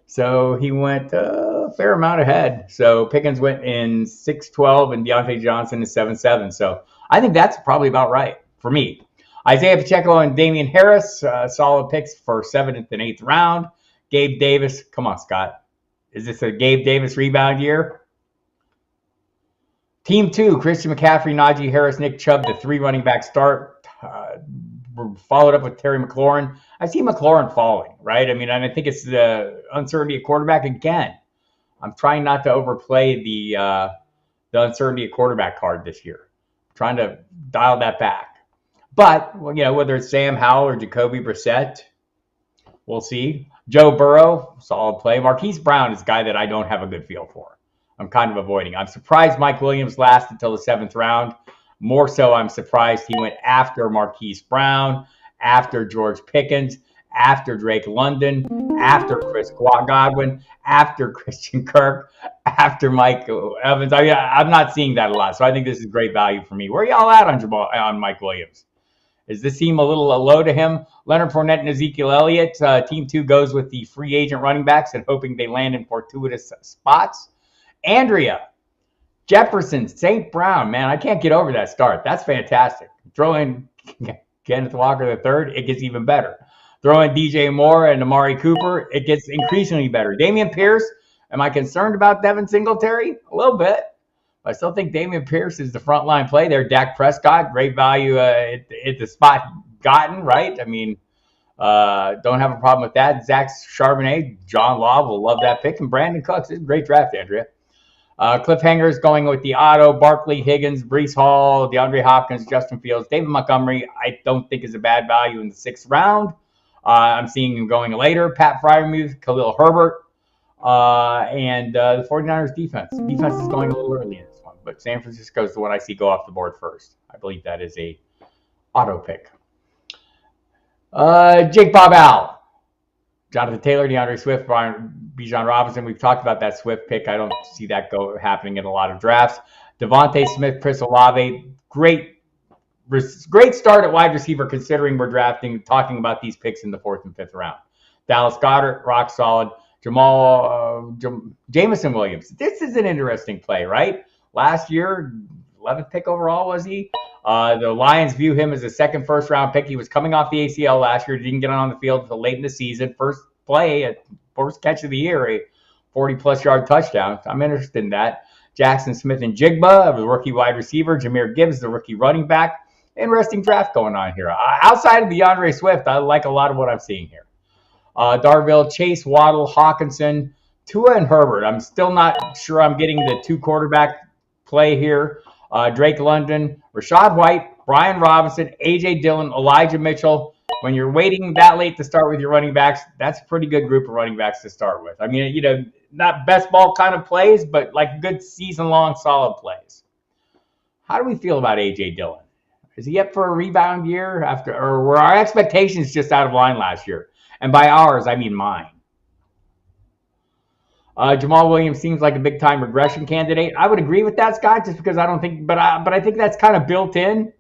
So he went a fair amount ahead. So Pickens went in 6-12 and Deontay Johnson is 7-7. So I think that's probably about right for me. Isaiah Pacheco and Damian Harris, solid picks for 7th and 8th round. Gabe Davis, come on, Scott. Is this a Gabe Davis rebound year? Team 2, Christian McCaffrey, Najee Harris, Nick Chubb, the 3 running back start. Followed up with Terry McLaurin. I see McLaurin falling, right? I mean, and I think it's the uncertainty at quarterback again. I'm trying not to overplay the uncertainty at quarterback card this year. I'm trying to dial that back. But, whether it's Sam Howell or Jacoby Brissett, we'll see. Joe Burrow, solid play. Marquise Brown is a guy that I don't have a good feel for. I'm kind of avoiding. I'm surprised Mike Williams lasted until the 7th round. More so, I'm surprised he went after Marquise Brown, after George Pickens, after Drake London, after Chris Godwin, after Christian Kirk, after Mike Evans. I'm not seeing that a lot, so I think this is great value for me. Where are y'all at on Mike Williams? Does this seem a little low to him? Leonard Fournette and Ezekiel Elliott. Team 2 goes with the free agent running backs and hoping they land in fortuitous spots. Andrea, Jefferson, St. Brown. Man, I can't get over that start. That's fantastic. Throw in Kenneth Walker III, it gets even better. Throw in DJ Moore and Amari Cooper, it gets increasingly better. Dameon Pierce, am I concerned about Devin Singletary? A little bit. I still think Dameon Pierce is the frontline play there. Dak Prescott, great value at the spot gotten, right? I mean, don't have a problem with that. Zach Charbonnet, John Law will love that pick. And Brandon Cooks, it's a great draft, Andrea. Cliffhangers going with the Otto, Barkley, Higgins, Breece Hall, DeAndre Hopkins, Justin Fields, David Montgomery, I don't think is a bad value in the 6th round. I'm seeing him going later. Pat Freiermuth, Khalil Herbert, and the 49ers defense. Defense is going a little early in this one, but San Francisco is the one I see go off the board first. I believe that is a auto pick. Jake Bob Al, Jonathan Taylor, DeAndre Swift, Bijan Robinson. We've talked about that Swift pick. I don't see that happening in a lot of drafts. Devontae Smith, Chris Olave, great start at wide receiver considering we're talking about these picks in the 4th and 5th round. Dallas Goedert, rock solid. Jameson Williams. This is an interesting play, right? Last year, 11th pick overall was he? The Lions view him as a second first-round pick. He was coming off the ACL last year. Didn't get on the field until late in the season. First catch of the year, a 40-plus yard touchdown. I'm interested in that. Jackson Smith and Jigba, the rookie wide receiver. Jahmyr Gibbs, the rookie running back. Interesting draft going on here. Outside of DeAndre Swift, I like a lot of what I'm seeing here. Darville, Chase, Waddle, Hawkinson, Tua, and Herbert. I'm still not sure I'm getting the 2 quarterback play here. Drake London, Rachaad White, Brian Robinson, A.J. Dillon, Elijah Mitchell. When you're waiting that late to start with your running backs, that's a pretty good group of running backs to start with. I mean, not best ball kind of plays, but like good season-long solid plays. How do we feel about A.J. Dillon? Is he up for a rebound year or were our expectations just out of line last year? And by ours, I mean mine. Jamal Williams seems like a big-time regression candidate. I would agree with that, Scott, just because I don't think, but I think that's kind of built in.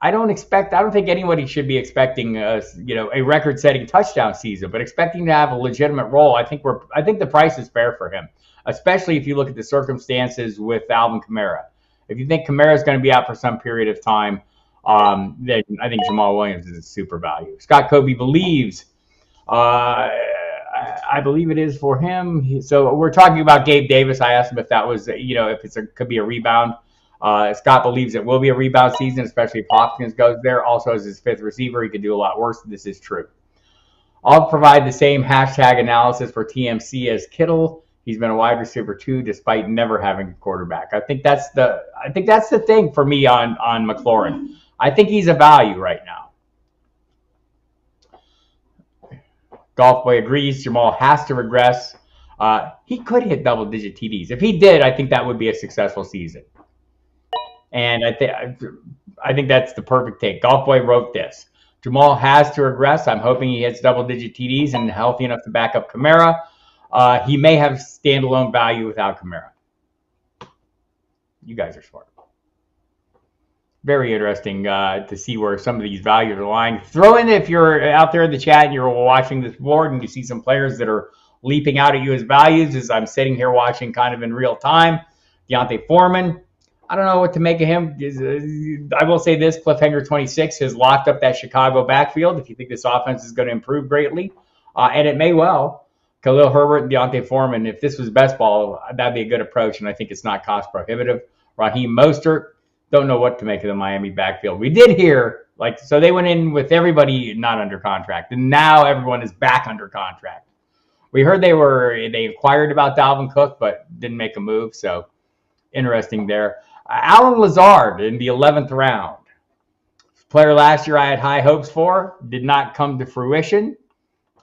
I don't think anybody should be expecting, a record-setting touchdown season, but expecting to have a legitimate role. I think the price is fair for him, especially if you look at the circumstances with Alvin Kamara. If you think Kamara is going to be out for some period of time, then I think Jamal Williams is a super value. Scott Kobe believes. I believe it is for him. So we're talking about Gabe Davis. I asked him if that was, if could be a rebound. Scott believes it will be a rebound season, especially if Hopkins goes there. Also, as his 5th receiver, he could do a lot worse. This is true. I'll provide the same hashtag analysis for TMC as Kittle. He's been a wide receiver too, despite never having a quarterback. I think that's the thing for me on McLaurin. I think he's a value right now. Golf Boy agrees. Jamal has to regress. He could hit double-digit TDs. If he did, I think that would be a successful season. And I think that's the perfect take. Golf Boy wrote this. Jamal has to regress. I'm hoping he hits double-digit TDs and healthy enough to back up Kamara. He may have standalone value without Kamara. You guys are smart. Very interesting to see where some of these values are lying. Throw in, if you're out there in the chat and you're watching this board and you see some players that are leaping out at you as values, as I'm sitting here watching kind of in real time. Deontay Foreman, I don't know what to make of him. I will say this, Cliffhanger 26 has locked up that Chicago backfield. If you think this offense is going to improve greatly, and it may well, Khalil Herbert and Deontay Foreman, if this was best ball, that'd be a good approach, and I think it's not cost prohibitive. Raheem Mostert, don't know what to make of the Miami backfield. We did hear, so they went in with everybody not under contract, and now everyone is back under contract. We heard they inquired about Dalvin Cook, but didn't make a move, so interesting there. Alan Lazard in the 11th round. Player last year I had high hopes for, did not come to fruition.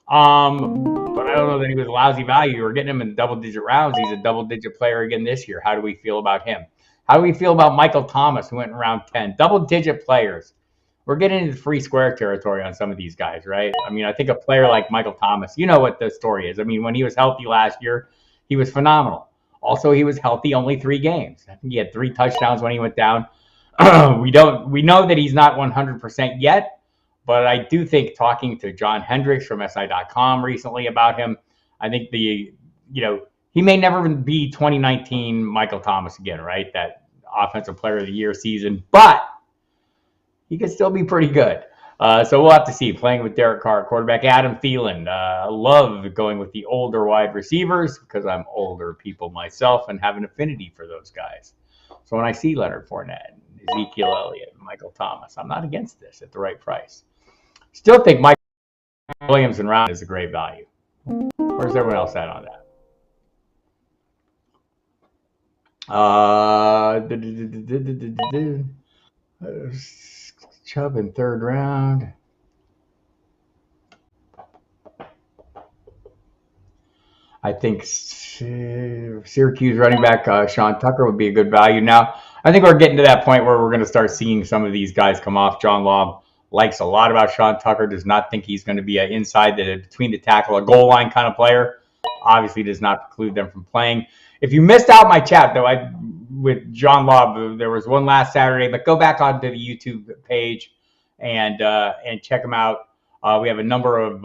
But I don't know that he was a lousy value. We're getting him in double-digit rounds. He's a double-digit player again this year. How do we feel about him? How do we feel about Michael Thomas, who went in round 10? Double-digit players. We're getting into free square territory on some of these guys, right? I mean, I think a player like Michael Thomas, you know what the story is. I mean, when he was healthy last year, he was phenomenal. Also, he was healthy only 3 games. I think he had 3 touchdowns when he went down. We know that he's not 100% yet, but I do think talking to John Hendricks from SI.com recently about him, I think he may never be 2019 Michael Thomas again, right? That Offensive Player of the Year season, but he could still be pretty good. So we'll have to see. Playing with Derek Carr, quarterback Adam Thielen. I love going with the older wide receivers because I'm older people myself and have an affinity for those guys. So when I see Leonard Fournette, Ezekiel Elliott, Michael Thomas, I'm not against this at the right price. Still think Mike Williams and Round is a great value. Where's everyone else at on that? Chubb in 3rd round. I think Syracuse running back Sean Tucker would be a good value. Now, I think we're getting to that point where we're going to start seeing some of these guys come off. John Laub likes a lot about Sean Tucker, does not think he's going to be an between the tackle, a goal line kind of player. Obviously does not preclude them from playing. If you missed out my chat, though, with John Laub, there was one last Saturday, but go back onto the YouTube page and check them out. We have a number of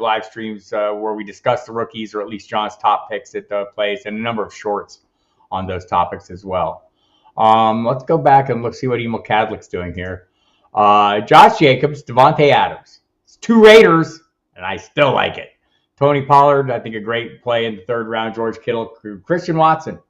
live streams where we discuss the rookies, or at least John's top picks at the place, and a number of shorts on those topics as well. Let's go back and see what Emil Cadlick's doing here. Josh Jacobs, Devontae Adams. It's 2 Raiders, and I still like it. Tony Pollard, I think a great play in the 3rd round. George Kittle, Christian Watson.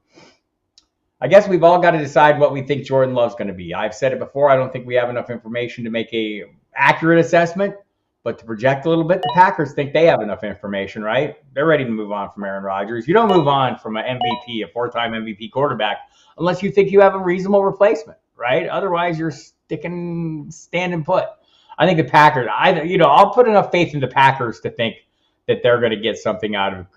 I guess we've all got to decide what we think Jordan Love's going to be. I've said it before. I don't think we have enough information to make a accurate assessment. But to project a little bit, the Packers think they have enough information, right? They're ready to move on from Aaron Rodgers. You don't move on from an MVP, a 4-time MVP quarterback, unless you think you have a reasonable replacement, right? Otherwise, you're standing put. I think the Packers, I'll put enough faith in the Packers to think that they're going to get something out of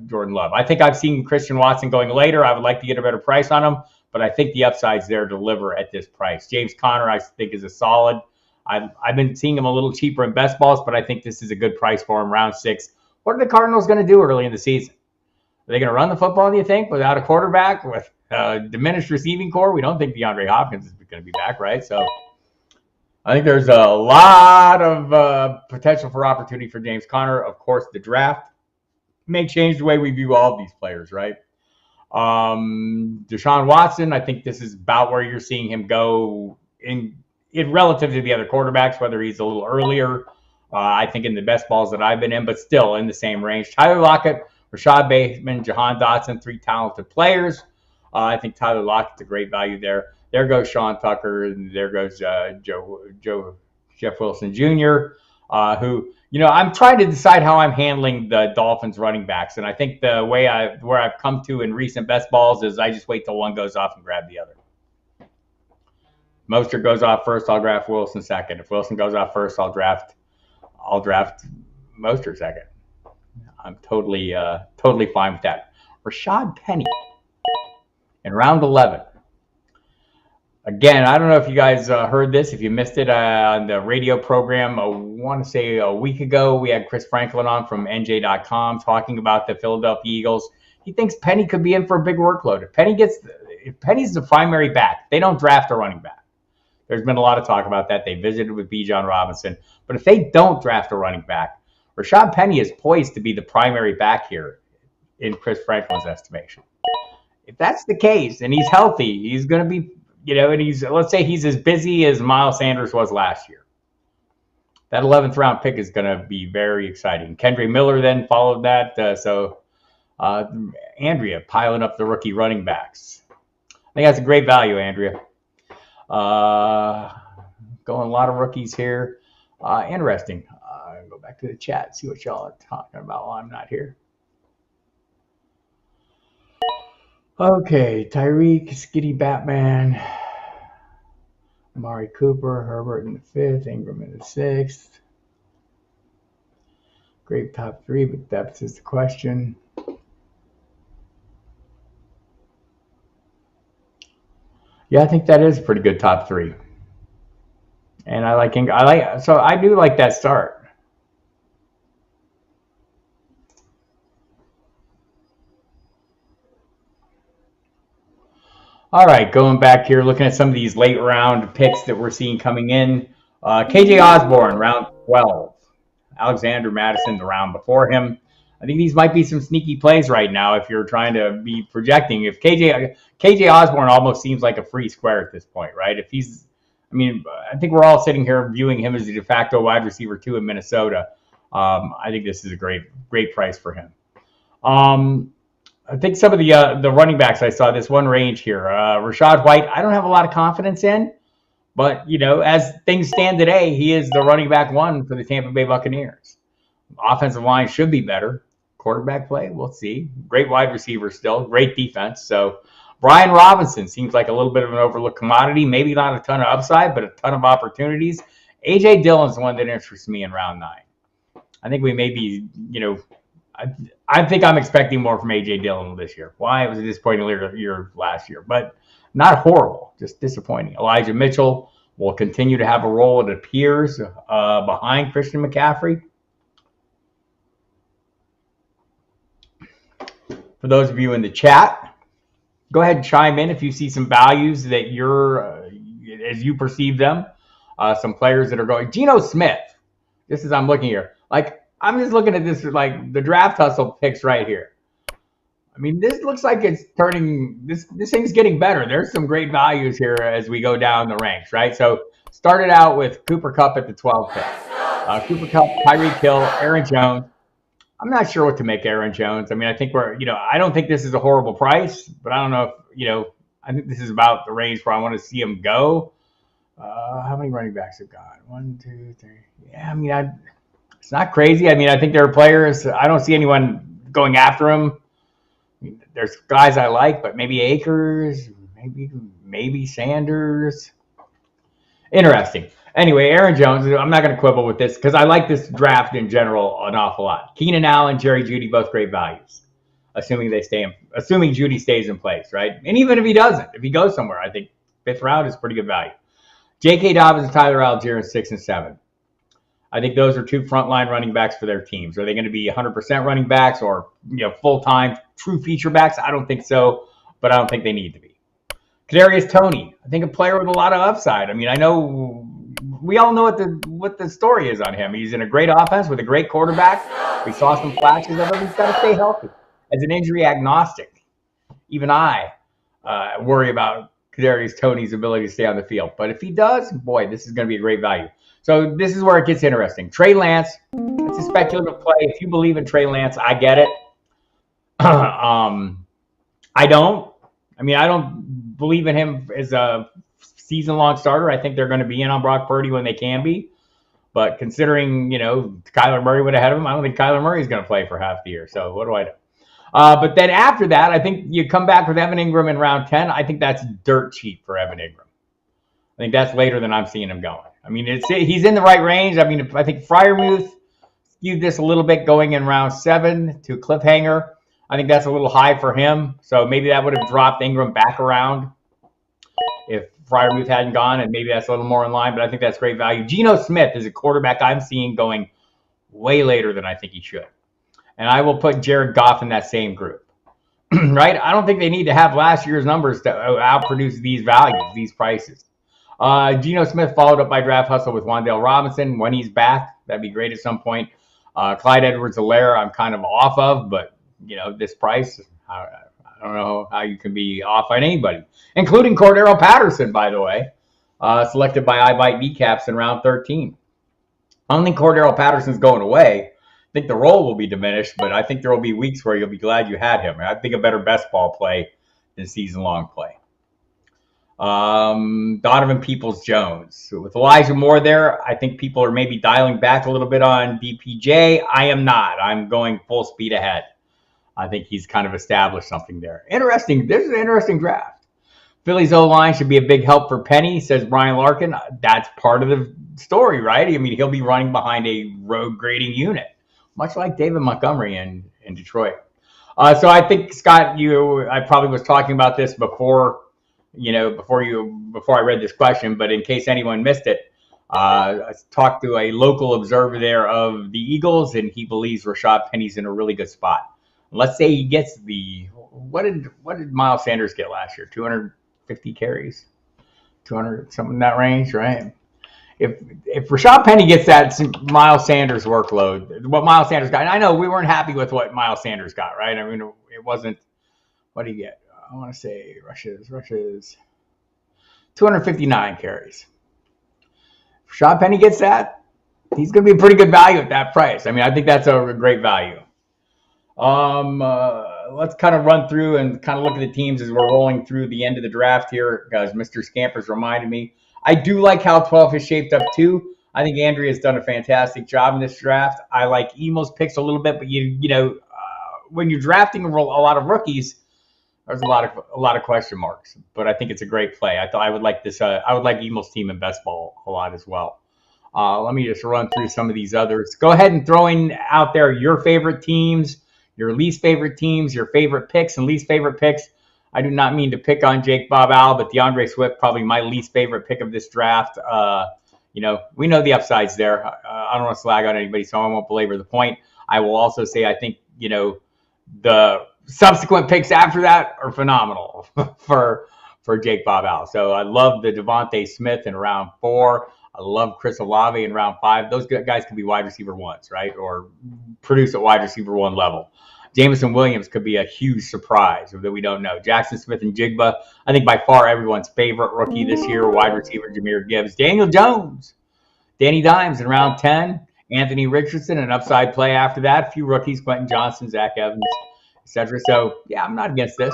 Jordan Love. I think I've seen Christian Watson going later. I would like to get a better price on him, but I think the upside's there to deliver at this price. James Conner, I think, is a solid. I've been seeing him a little cheaper in best balls, but I think this is a good price for him, round 6. What are the Cardinals going to do early in the season? Are they going to run the football, do you think, without a quarterback, with a diminished receiving core? We don't think DeAndre Hopkins is going to be back, right? So I think there's a lot of potential for opportunity for James Conner. Of course, the draft may change the way we view all of these players, right? Deshaun Watson, I think this is about where you're seeing him go in relative to the other quarterbacks, whether he's a little earlier, I think in the best balls that I've been in, but still in the same range. Tyler Lockett, Rashad Bateman, Jahan Dotson, 3 talented players. I think Tyler Lockett's a great value there. There goes Sean Tucker, and there goes Jeff Wilson Jr., who, I'm trying to decide how I'm handling the Dolphins running backs. And I think the way where I've come to in recent best balls is I just wait till one goes off and grab the other. Mostert goes off first, I'll draft Wilson second. If Wilson goes off first, I'll draft Mostert second. I'm totally fine with that. Rashad Penny in round 11. Again, I don't know if you guys heard this. If you missed it on the radio program, I want to say a week ago, we had Chris Franklin on from NJ.com talking about the Philadelphia Eagles. He thinks Penny could be in for a big workload. If Penny's the primary back, they don't draft a running back. There's been a lot of talk about that. They visited with Bijan Robinson. But if they don't draft a running back, Rashad Penny is poised to be the primary back here in Chris Franklin's estimation. If that's the case and he's healthy, he's going to be, and let's say he's as busy as Miles Sanders was last year. That 11th round pick is going to be very exciting. Kendre Miller then followed that. Andrea piling up the rookie running backs. I think that's a great value, Andrea. Going a lot of rookies here. Interesting. Go back to the chat, see what y'all are talking about while I'm not here. Okay, Tyreek, Skitty Batman, Amari Cooper, Herbert in the 5th, Ingram in the 6th. Great top 3, but depth is the question. Yeah, I think that is a pretty good top 3. And I do like that start. All right, going back here, looking at some of these late round picks that we're seeing coming in. KJ Osborne, round 12. Alexander Madison, the round before him. I think these might be some sneaky plays right now if you're trying to be projecting. If KJ Osborne almost seems like a free square at this point, right? If he's, I mean, I think we're all sitting here viewing him as a de facto wide receiver two in Minnesota. I think this is a great price for him. I think some of the running backs I saw this one range here. Rashad White, I don't have a lot of confidence in, but as things stand today, he is the running back one for the Tampa Bay Buccaneers. Offensive line should be better. Quarterback play, we'll see. Great wide receiver still, great defense. So Brian Robinson seems like a little bit of an overlooked commodity. Maybe not a ton of upside, but a ton of opportunities. AJ Dillon's the one that interests me in round 9. I think we may be, I think I'm expecting more from AJ Dillon this year. Why? It was a disappointing year last year, but not horrible, just disappointing. Elijah Mitchell will continue to have a role, it appears, behind Christian McCaffrey. For those of you in the chat, go ahead and chime in if you see some values that as you perceive them. Some players that are going. Geno Smith. This is I'm looking here. Like I'm just looking at this like the draft hustle picks right here. I mean, this looks like it's turning. This thing's getting better. There's some great values here as we go down the ranks, right? So started out with Cooper Kupp at the 12th pick. Cooper Kupp, Tyreek Hill, Aaron Jones. I'm not sure what to make Aaron Jones. I mean, I think I don't think this is a horrible price, but I don't know if, I think this is about the range where I want to see him go. How many running backs have got? 1, 2, 3. Yeah, I mean, it's not crazy. I mean, I think there are players. I don't see anyone going after him. I mean, there's guys I like, but maybe Akers, maybe Sanders. Interesting. Anyway, Aaron Jones, I'm not going to quibble with this because I like this draft in general an awful lot. Keenan Allen, Jerry Jeudy, both great values, assuming Jeudy stays in place, right? And even if he doesn't, if he goes somewhere, I think 5th round is pretty good value. J.K. Dobbins and Tyler Algier 6 and 7. I think those are 2 frontline running backs for their teams. Are they going to be 100% running backs or full-time true feature backs? I don't think so, but I don't think they need to be. Kadarius Toney, I think a player with a lot of upside. I mean, I know we all know what the story is on him. He's in a great offense with a great quarterback. We saw some flashes of him. He's got to stay healthy. As an injury agnostic, even I worry about Kadarius Toney's ability to stay on the field. But if he does, boy, this is going to be a great value. So this is where it gets interesting. Trey Lance, it's a speculative play. If you believe in Trey Lance, I get it. I don't. I mean, I don't believe in him as a season-long starter. I think they're going to be in on Brock Purdy when they can be. But considering, Kyler Murray went ahead of him, I don't think Kyler Murray is going to play for half the year. So what do I do? But then after that, I think you come back with Evan Ingram in round 10. I think that's dirt cheap for Evan Ingram. I think that's later than I'm seeing him going. I mean, he's in the right range. I mean, I think Freiermuth skewed this a little bit going in round 7 to cliffhanger. I think that's a little high for him. So maybe that would have dropped Ingram back around if Freiermuth hadn't gone, and maybe that's a little more in line, but I think that's great value. Geno Smith is a quarterback I'm seeing going way later than I think he should. And I will put Jared Goff in that same group, right? I don't think they need to have last year's numbers to outproduce these values, these prices. Geno Smith followed up by Draft Hustle with Wan'Dale Robinson. When he's back, that'd be great at some point. Clyde Edwards-Helaire, I'm kind of off of, but, this price, I don't know how you can be off on anybody, including Cordero Patterson, by the way, selected by iBite Kneecaps in round 13. I don't think Cordero Patterson's going away. I think the role will be diminished, but I think there will be weeks where you'll be glad you had him. I think a better best ball play than season-long play. Donovan Peoples-Jones. With Elijah Moore there, I think people are maybe dialing back a little bit on DPJ. I am not. I'm going full speed ahead. I think he's kind of established something there. Interesting. This is an interesting draft. Philly's O-line should be a big help for Penny, says Brian Larkin. That's part of the story, right? I mean, he'll be running behind a road grading unit, much like David Montgomery in Detroit. So I think, Scott, I probably was talking about this before I read this question, but in case anyone missed it, I talked to a local observer there of the Eagles, and he believes Rashad Penny's in a really good spot. Let's say he gets what did Miles Sanders get last year? 200 250 carries, 200 something in that range, right? If Rashad Penny gets that Miles Sanders workload, what Miles Sanders got, and I know we weren't happy with what Miles Sanders got, right? I mean, it wasn't. What do you get? I want to say rushes 259 carries. If Rashad Penny gets that, he's going to be a pretty good value at that price. I mean, I think that's a great value. Let's kind of run through and kind of look at the teams as we're rolling through the end of the draft here, because Mr. Scampers reminded me. I do like how 12 has shaped up too. I think Andrea's done a fantastic job in this draft. I like Emo's picks a little bit, but when you're drafting a lot of rookies, there's a lot of question marks. But I think it's a great play. I would like this. I would like Emo's team in best ball a lot as well. Let me just run through some of these others. Go ahead and throw in out there your favorite teams, your least favorite teams, your favorite picks and least favorite picks. I do not mean to pick on Jake Bob Al, but DeAndre Swift, probably my least favorite pick of this draft. We know the upsides there. I don't want to slag on anybody, so I won't belabor the point. I will also say I think, the subsequent picks after that are phenomenal for Jake Bob Al. So I love the Devontae Smith in round 4. I love Chris Olave in round 5. Those guys could be wide receiver 1s, right? Or produce at wide receiver 1 level. Jameson Williams could be a huge surprise that we don't know. Jackson Smith and Jigba, I think by far everyone's favorite rookie this year, wide receiver Jahmyr Gibbs. Daniel Jones, Danny Dimes in round 10. Anthony Richardson, an upside play after that. A few rookies, Quentin Johnson, Zach Evans, etc. So, yeah, I'm not against this.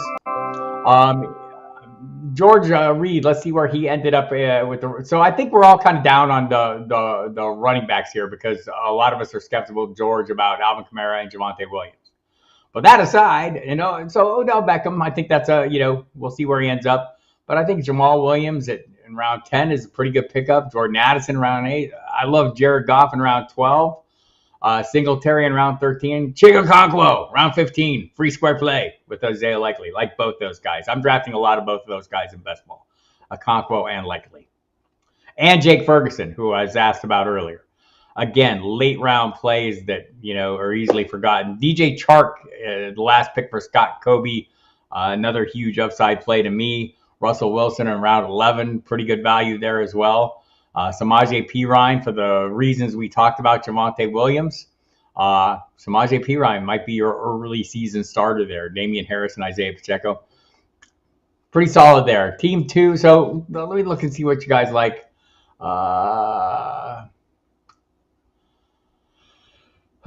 George Reed, let's see where he ended up with the. So I think we're all kind of down on the running backs here, because a lot of us are skeptical of George about Alvin Kamara and Javonte Williams. But that aside, so Odell Beckham, I think that's we'll see where he ends up. But I think Jamal Williams in round 10 is a pretty good pickup. Jordan Addison in round 8. I love Jared Goff in round 12. Singletary in round 13. Chigakonkwo, round 15. Free square play with Isaiah Likely. Like both those guys. I'm drafting a lot of both of those guys in best ball. Okonkwo and Likely. And Jake Ferguson, who I was asked about earlier. Again, late round plays that, are easily forgotten. DJ Chark, the last pick for Scott Kobe. Another huge upside play to me. Russell Wilson in round 11. Pretty good value there as well. Samaje Perine for the reasons we talked about Javonte Williams. Samaje Perine might be your early season starter there. Damian Harris and Isaiah Pacheco. Pretty solid there. Team 2. So let me look and see what you guys like.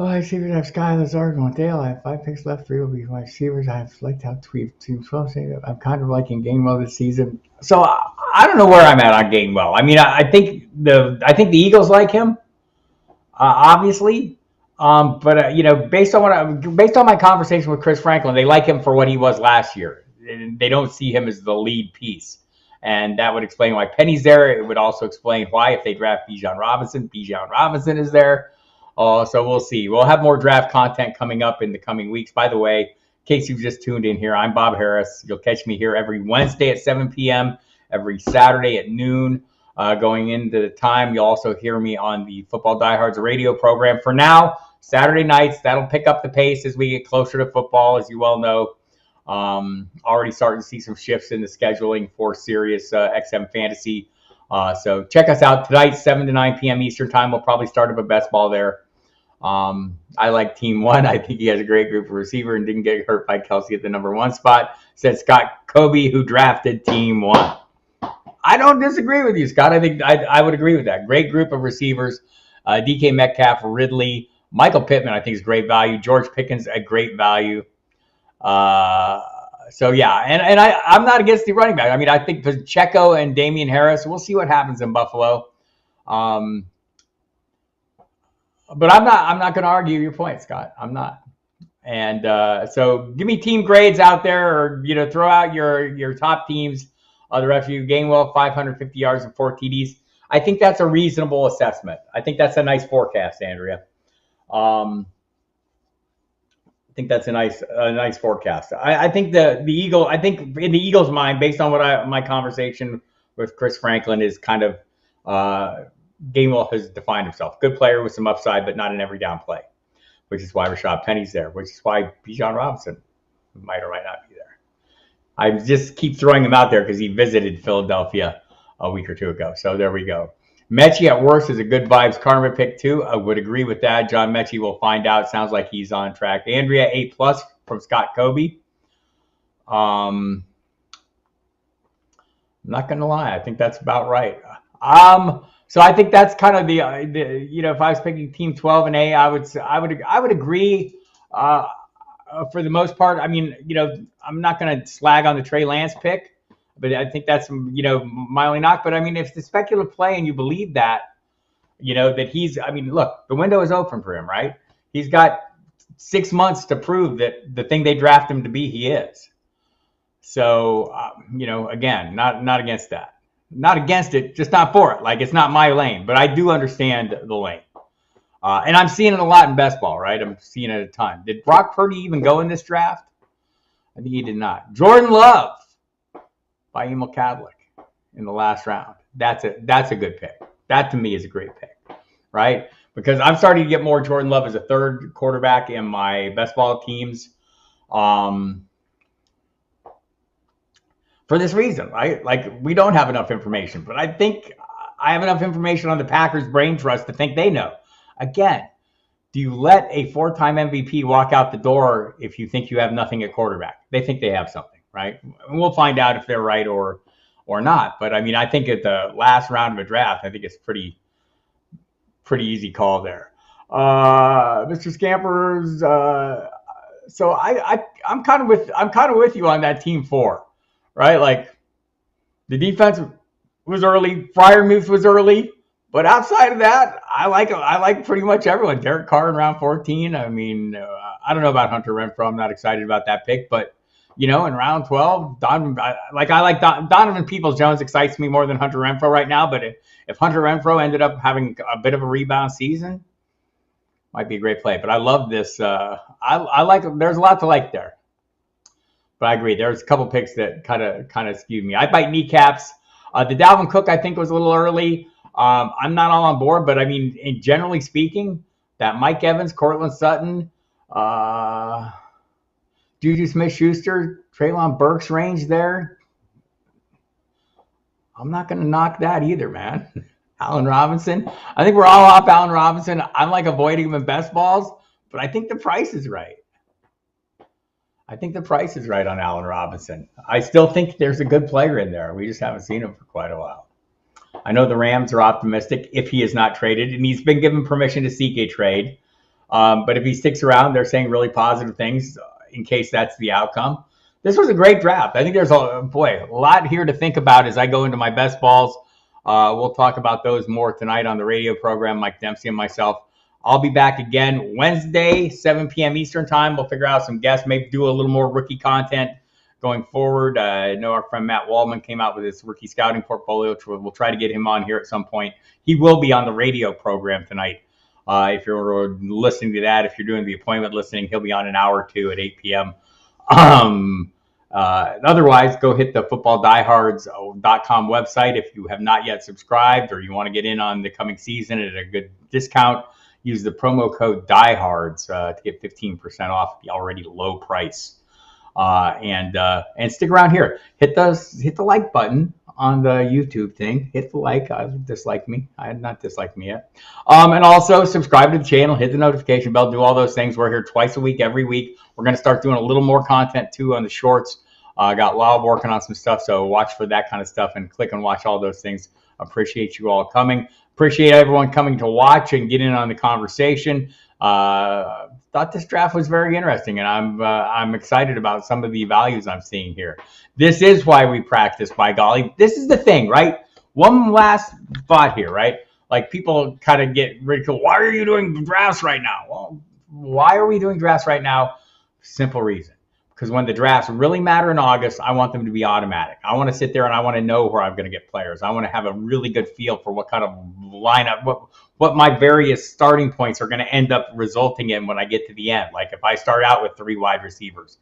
I see we have Sky Lazard going Dale. I have 5 picks left. 3 will be wide receivers. I've liked how Team 12 saying that I'm kind of liking Gainwell this season. So I don't know where I'm at on Gainwell. I mean, I think the Eagles like him, obviously. But based on my conversation with Chris Franklin, they like him for what he was last year. They don't see him as the lead piece, and that would explain why Penny's there. It would also explain why, if they draft Bijan Robinson is there. So we'll see. We'll have more draft content coming up in the coming weeks. By the way, in case you've just tuned in here, I'm Bob Harris. You'll catch me here every Wednesday at 7 p.m., every Saturday at noon. Going into the time, you'll also hear me on the Football Diehards radio program. For now, Saturday nights, that'll pick up the pace as we get closer to football, as you well know. Already starting to see some shifts in the scheduling for Sirius XM Fantasy. So check us out tonight, 7 to 9 p.m. Eastern time. We'll probably start up a best ball there. I like Team 1. I think he has a great group of receiver and didn't get hurt by Kelsey at the number 1 spot. Said Scott Kobe, who drafted Team 1. I don't disagree with you, Scott. I think I would agree with that. Great group of receivers. DK Metcalf, Ridley, Michael Pittman, I think is great value. George Pickens, a great value. So yeah, and I'm not against the running back. I mean, I think Pacheco and Damian Harris. We'll see what happens in Buffalo. But I'm not going to argue your point, Scott. I'm not. And so give me team grades out there, or throw out your top teams. The rest of you, Gainwell, 550 yards and 4 TDs. I think that's a reasonable assessment. I think that's a nice forecast, Andrea. I think that's a nice forecast. I think the Eagle. I think in the Eagles' mind, based on my conversation with Chris Franklin, is kind of Gainwell has defined himself. Good player with some upside, but not an every down play, which is why Rashad Penny's there, which is why Bijan Robinson might or might not be there. I just keep throwing him out there because he visited Philadelphia a week or two ago. So there we go. Mechie at worst is a good vibes karma pick too. I would agree with that. John Mechie, will find out. Sounds like he's on track. Andrea 8+ from Scott Kobe. I'm not gonna lie, I think that's about right. So I think that's kind of the if I was picking Team 12 and A, I would agree. For the most part, I mean, I'm not going to slag on the Trey Lance pick, but I think that's, my only knock. But I mean, if the speculative play and you believe that, that look, the window is open for him, right? He's got 6 months to prove that the thing they draft him to be, he is. So, again, not against that. Not against it, just not for it. Like, it's not my lane, but I do understand the lane. And I'm seeing it a lot in best ball, right? I'm seeing it a ton. Did Brock Purdy even go in this draft? I think he did not. Jordan Love by Emil Kadlik in the last round. That's a good pick. That to me is a great pick, right? Because I'm starting to get more Jordan Love as a third quarterback in my best ball teams. For this reason, right? Like, we don't have enough information, but I think I have enough information on the Packers' brain trust to think they know. Again, do you let a 4-time MVP walk out the door if you think you have nothing at quarterback? They think they have something, right? And we'll find out if they're right or not. But I mean, I think at the last round of a draft, I think it's pretty easy call there. Mr. Scampers. So I'm kind of with you on that team 4, right? Like, the defense was early, Freiermuth was early. But outside of that, I like pretty much everyone. Derek Carr in round 14. I mean, I don't know about Hunter Renfrow. I'm not excited about that pick. But, in round 12, Donovan Peoples-Jones excites me more than Hunter Renfrow right now. But if Hunter Renfrow ended up having a bit of a rebound season, might be a great play. But I love this. I like. There's a lot to like there. But I agree. There's a couple picks that kind of skewed me. I bite kneecaps. The Dalvin Cook, I think, was a little early. I'm not all on board, but I mean, generally speaking, that Mike Evans, Cortland Sutton, Juju Smith-Schuster, Treylon Burks range there, I'm not going to knock that either, man. Allen Robinson. I think we're all off Allen Robinson. I'm like avoiding him in best balls, but I think the price is right. I think the price is right on Allen Robinson. I still think there's a good player in there. We just haven't seen him for quite a while. I know the Rams are optimistic if he is not traded, and he's been given permission to seek a trade. But if he sticks around, they're saying really positive things in case that's the outcome. This was a great draft. I think there's a lot here to think about as I go into my best balls. We'll talk about those more tonight on the radio program, Mike Dempsey and myself. I'll be back again Wednesday, 7 p.m. Eastern time. We'll figure out some guests, maybe do a little more rookie content going forward. I know our friend Matt Waldman came out with his rookie scouting portfolio, which we'll try to get him on here at some point. He will be on the radio program tonight. If you're listening to that, if you're doing the appointment listening, he'll be on an hour or two at 8 p.m. Otherwise, go hit the footballdiehards.com website if you have not yet subscribed or you want to get in on the coming season at a good discount. Use the promo code DieHards to get 15% off the already low price. And stick around here. Hit the like button on the YouTube thing. Hit the like. Dislike me. I had not disliked me yet. And also subscribe to the channel. Hit the notification bell. Do all those things. We're here twice a week, every week. We're going to start doing a little more content too on the shorts. Got Lyle working on some stuff, so watch for that kind of stuff and click and watch all those things. Appreciate you all coming. Appreciate everyone coming to watch and get in on the conversation. Thought this draft was very interesting, and I'm excited about some of the values I'm seeing here. This is why we practice, by golly. This is the thing, right? One last thought here, right? Like, people kind of get ridiculed. Why are you doing drafts right now? Well, why are we doing drafts right now? Simple reason. Because when the drafts really matter in August, I want them to be automatic. I want to sit there and I want to know where I'm going to get players. I want to have a really good feel for what kind of lineup, what my various starting points are going to end up resulting in when I get to the end. Like, if I start out with 3 wide receivers,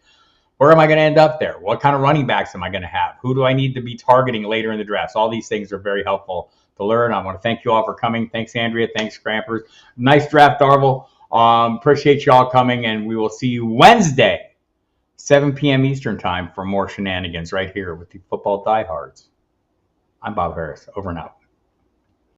where am I going to end up there? What kind of running backs am I going to have? Who do I need to be targeting later in the draft? All these things are very helpful to learn. I want to thank you all for coming. Thanks, Andrea. Thanks, Crampers. Nice draft, Darvel. Appreciate you all coming, and we will see you Wednesday. 7 p.m. Eastern time for more shenanigans right here with the football diehards. I'm Bob Harris. Over and out.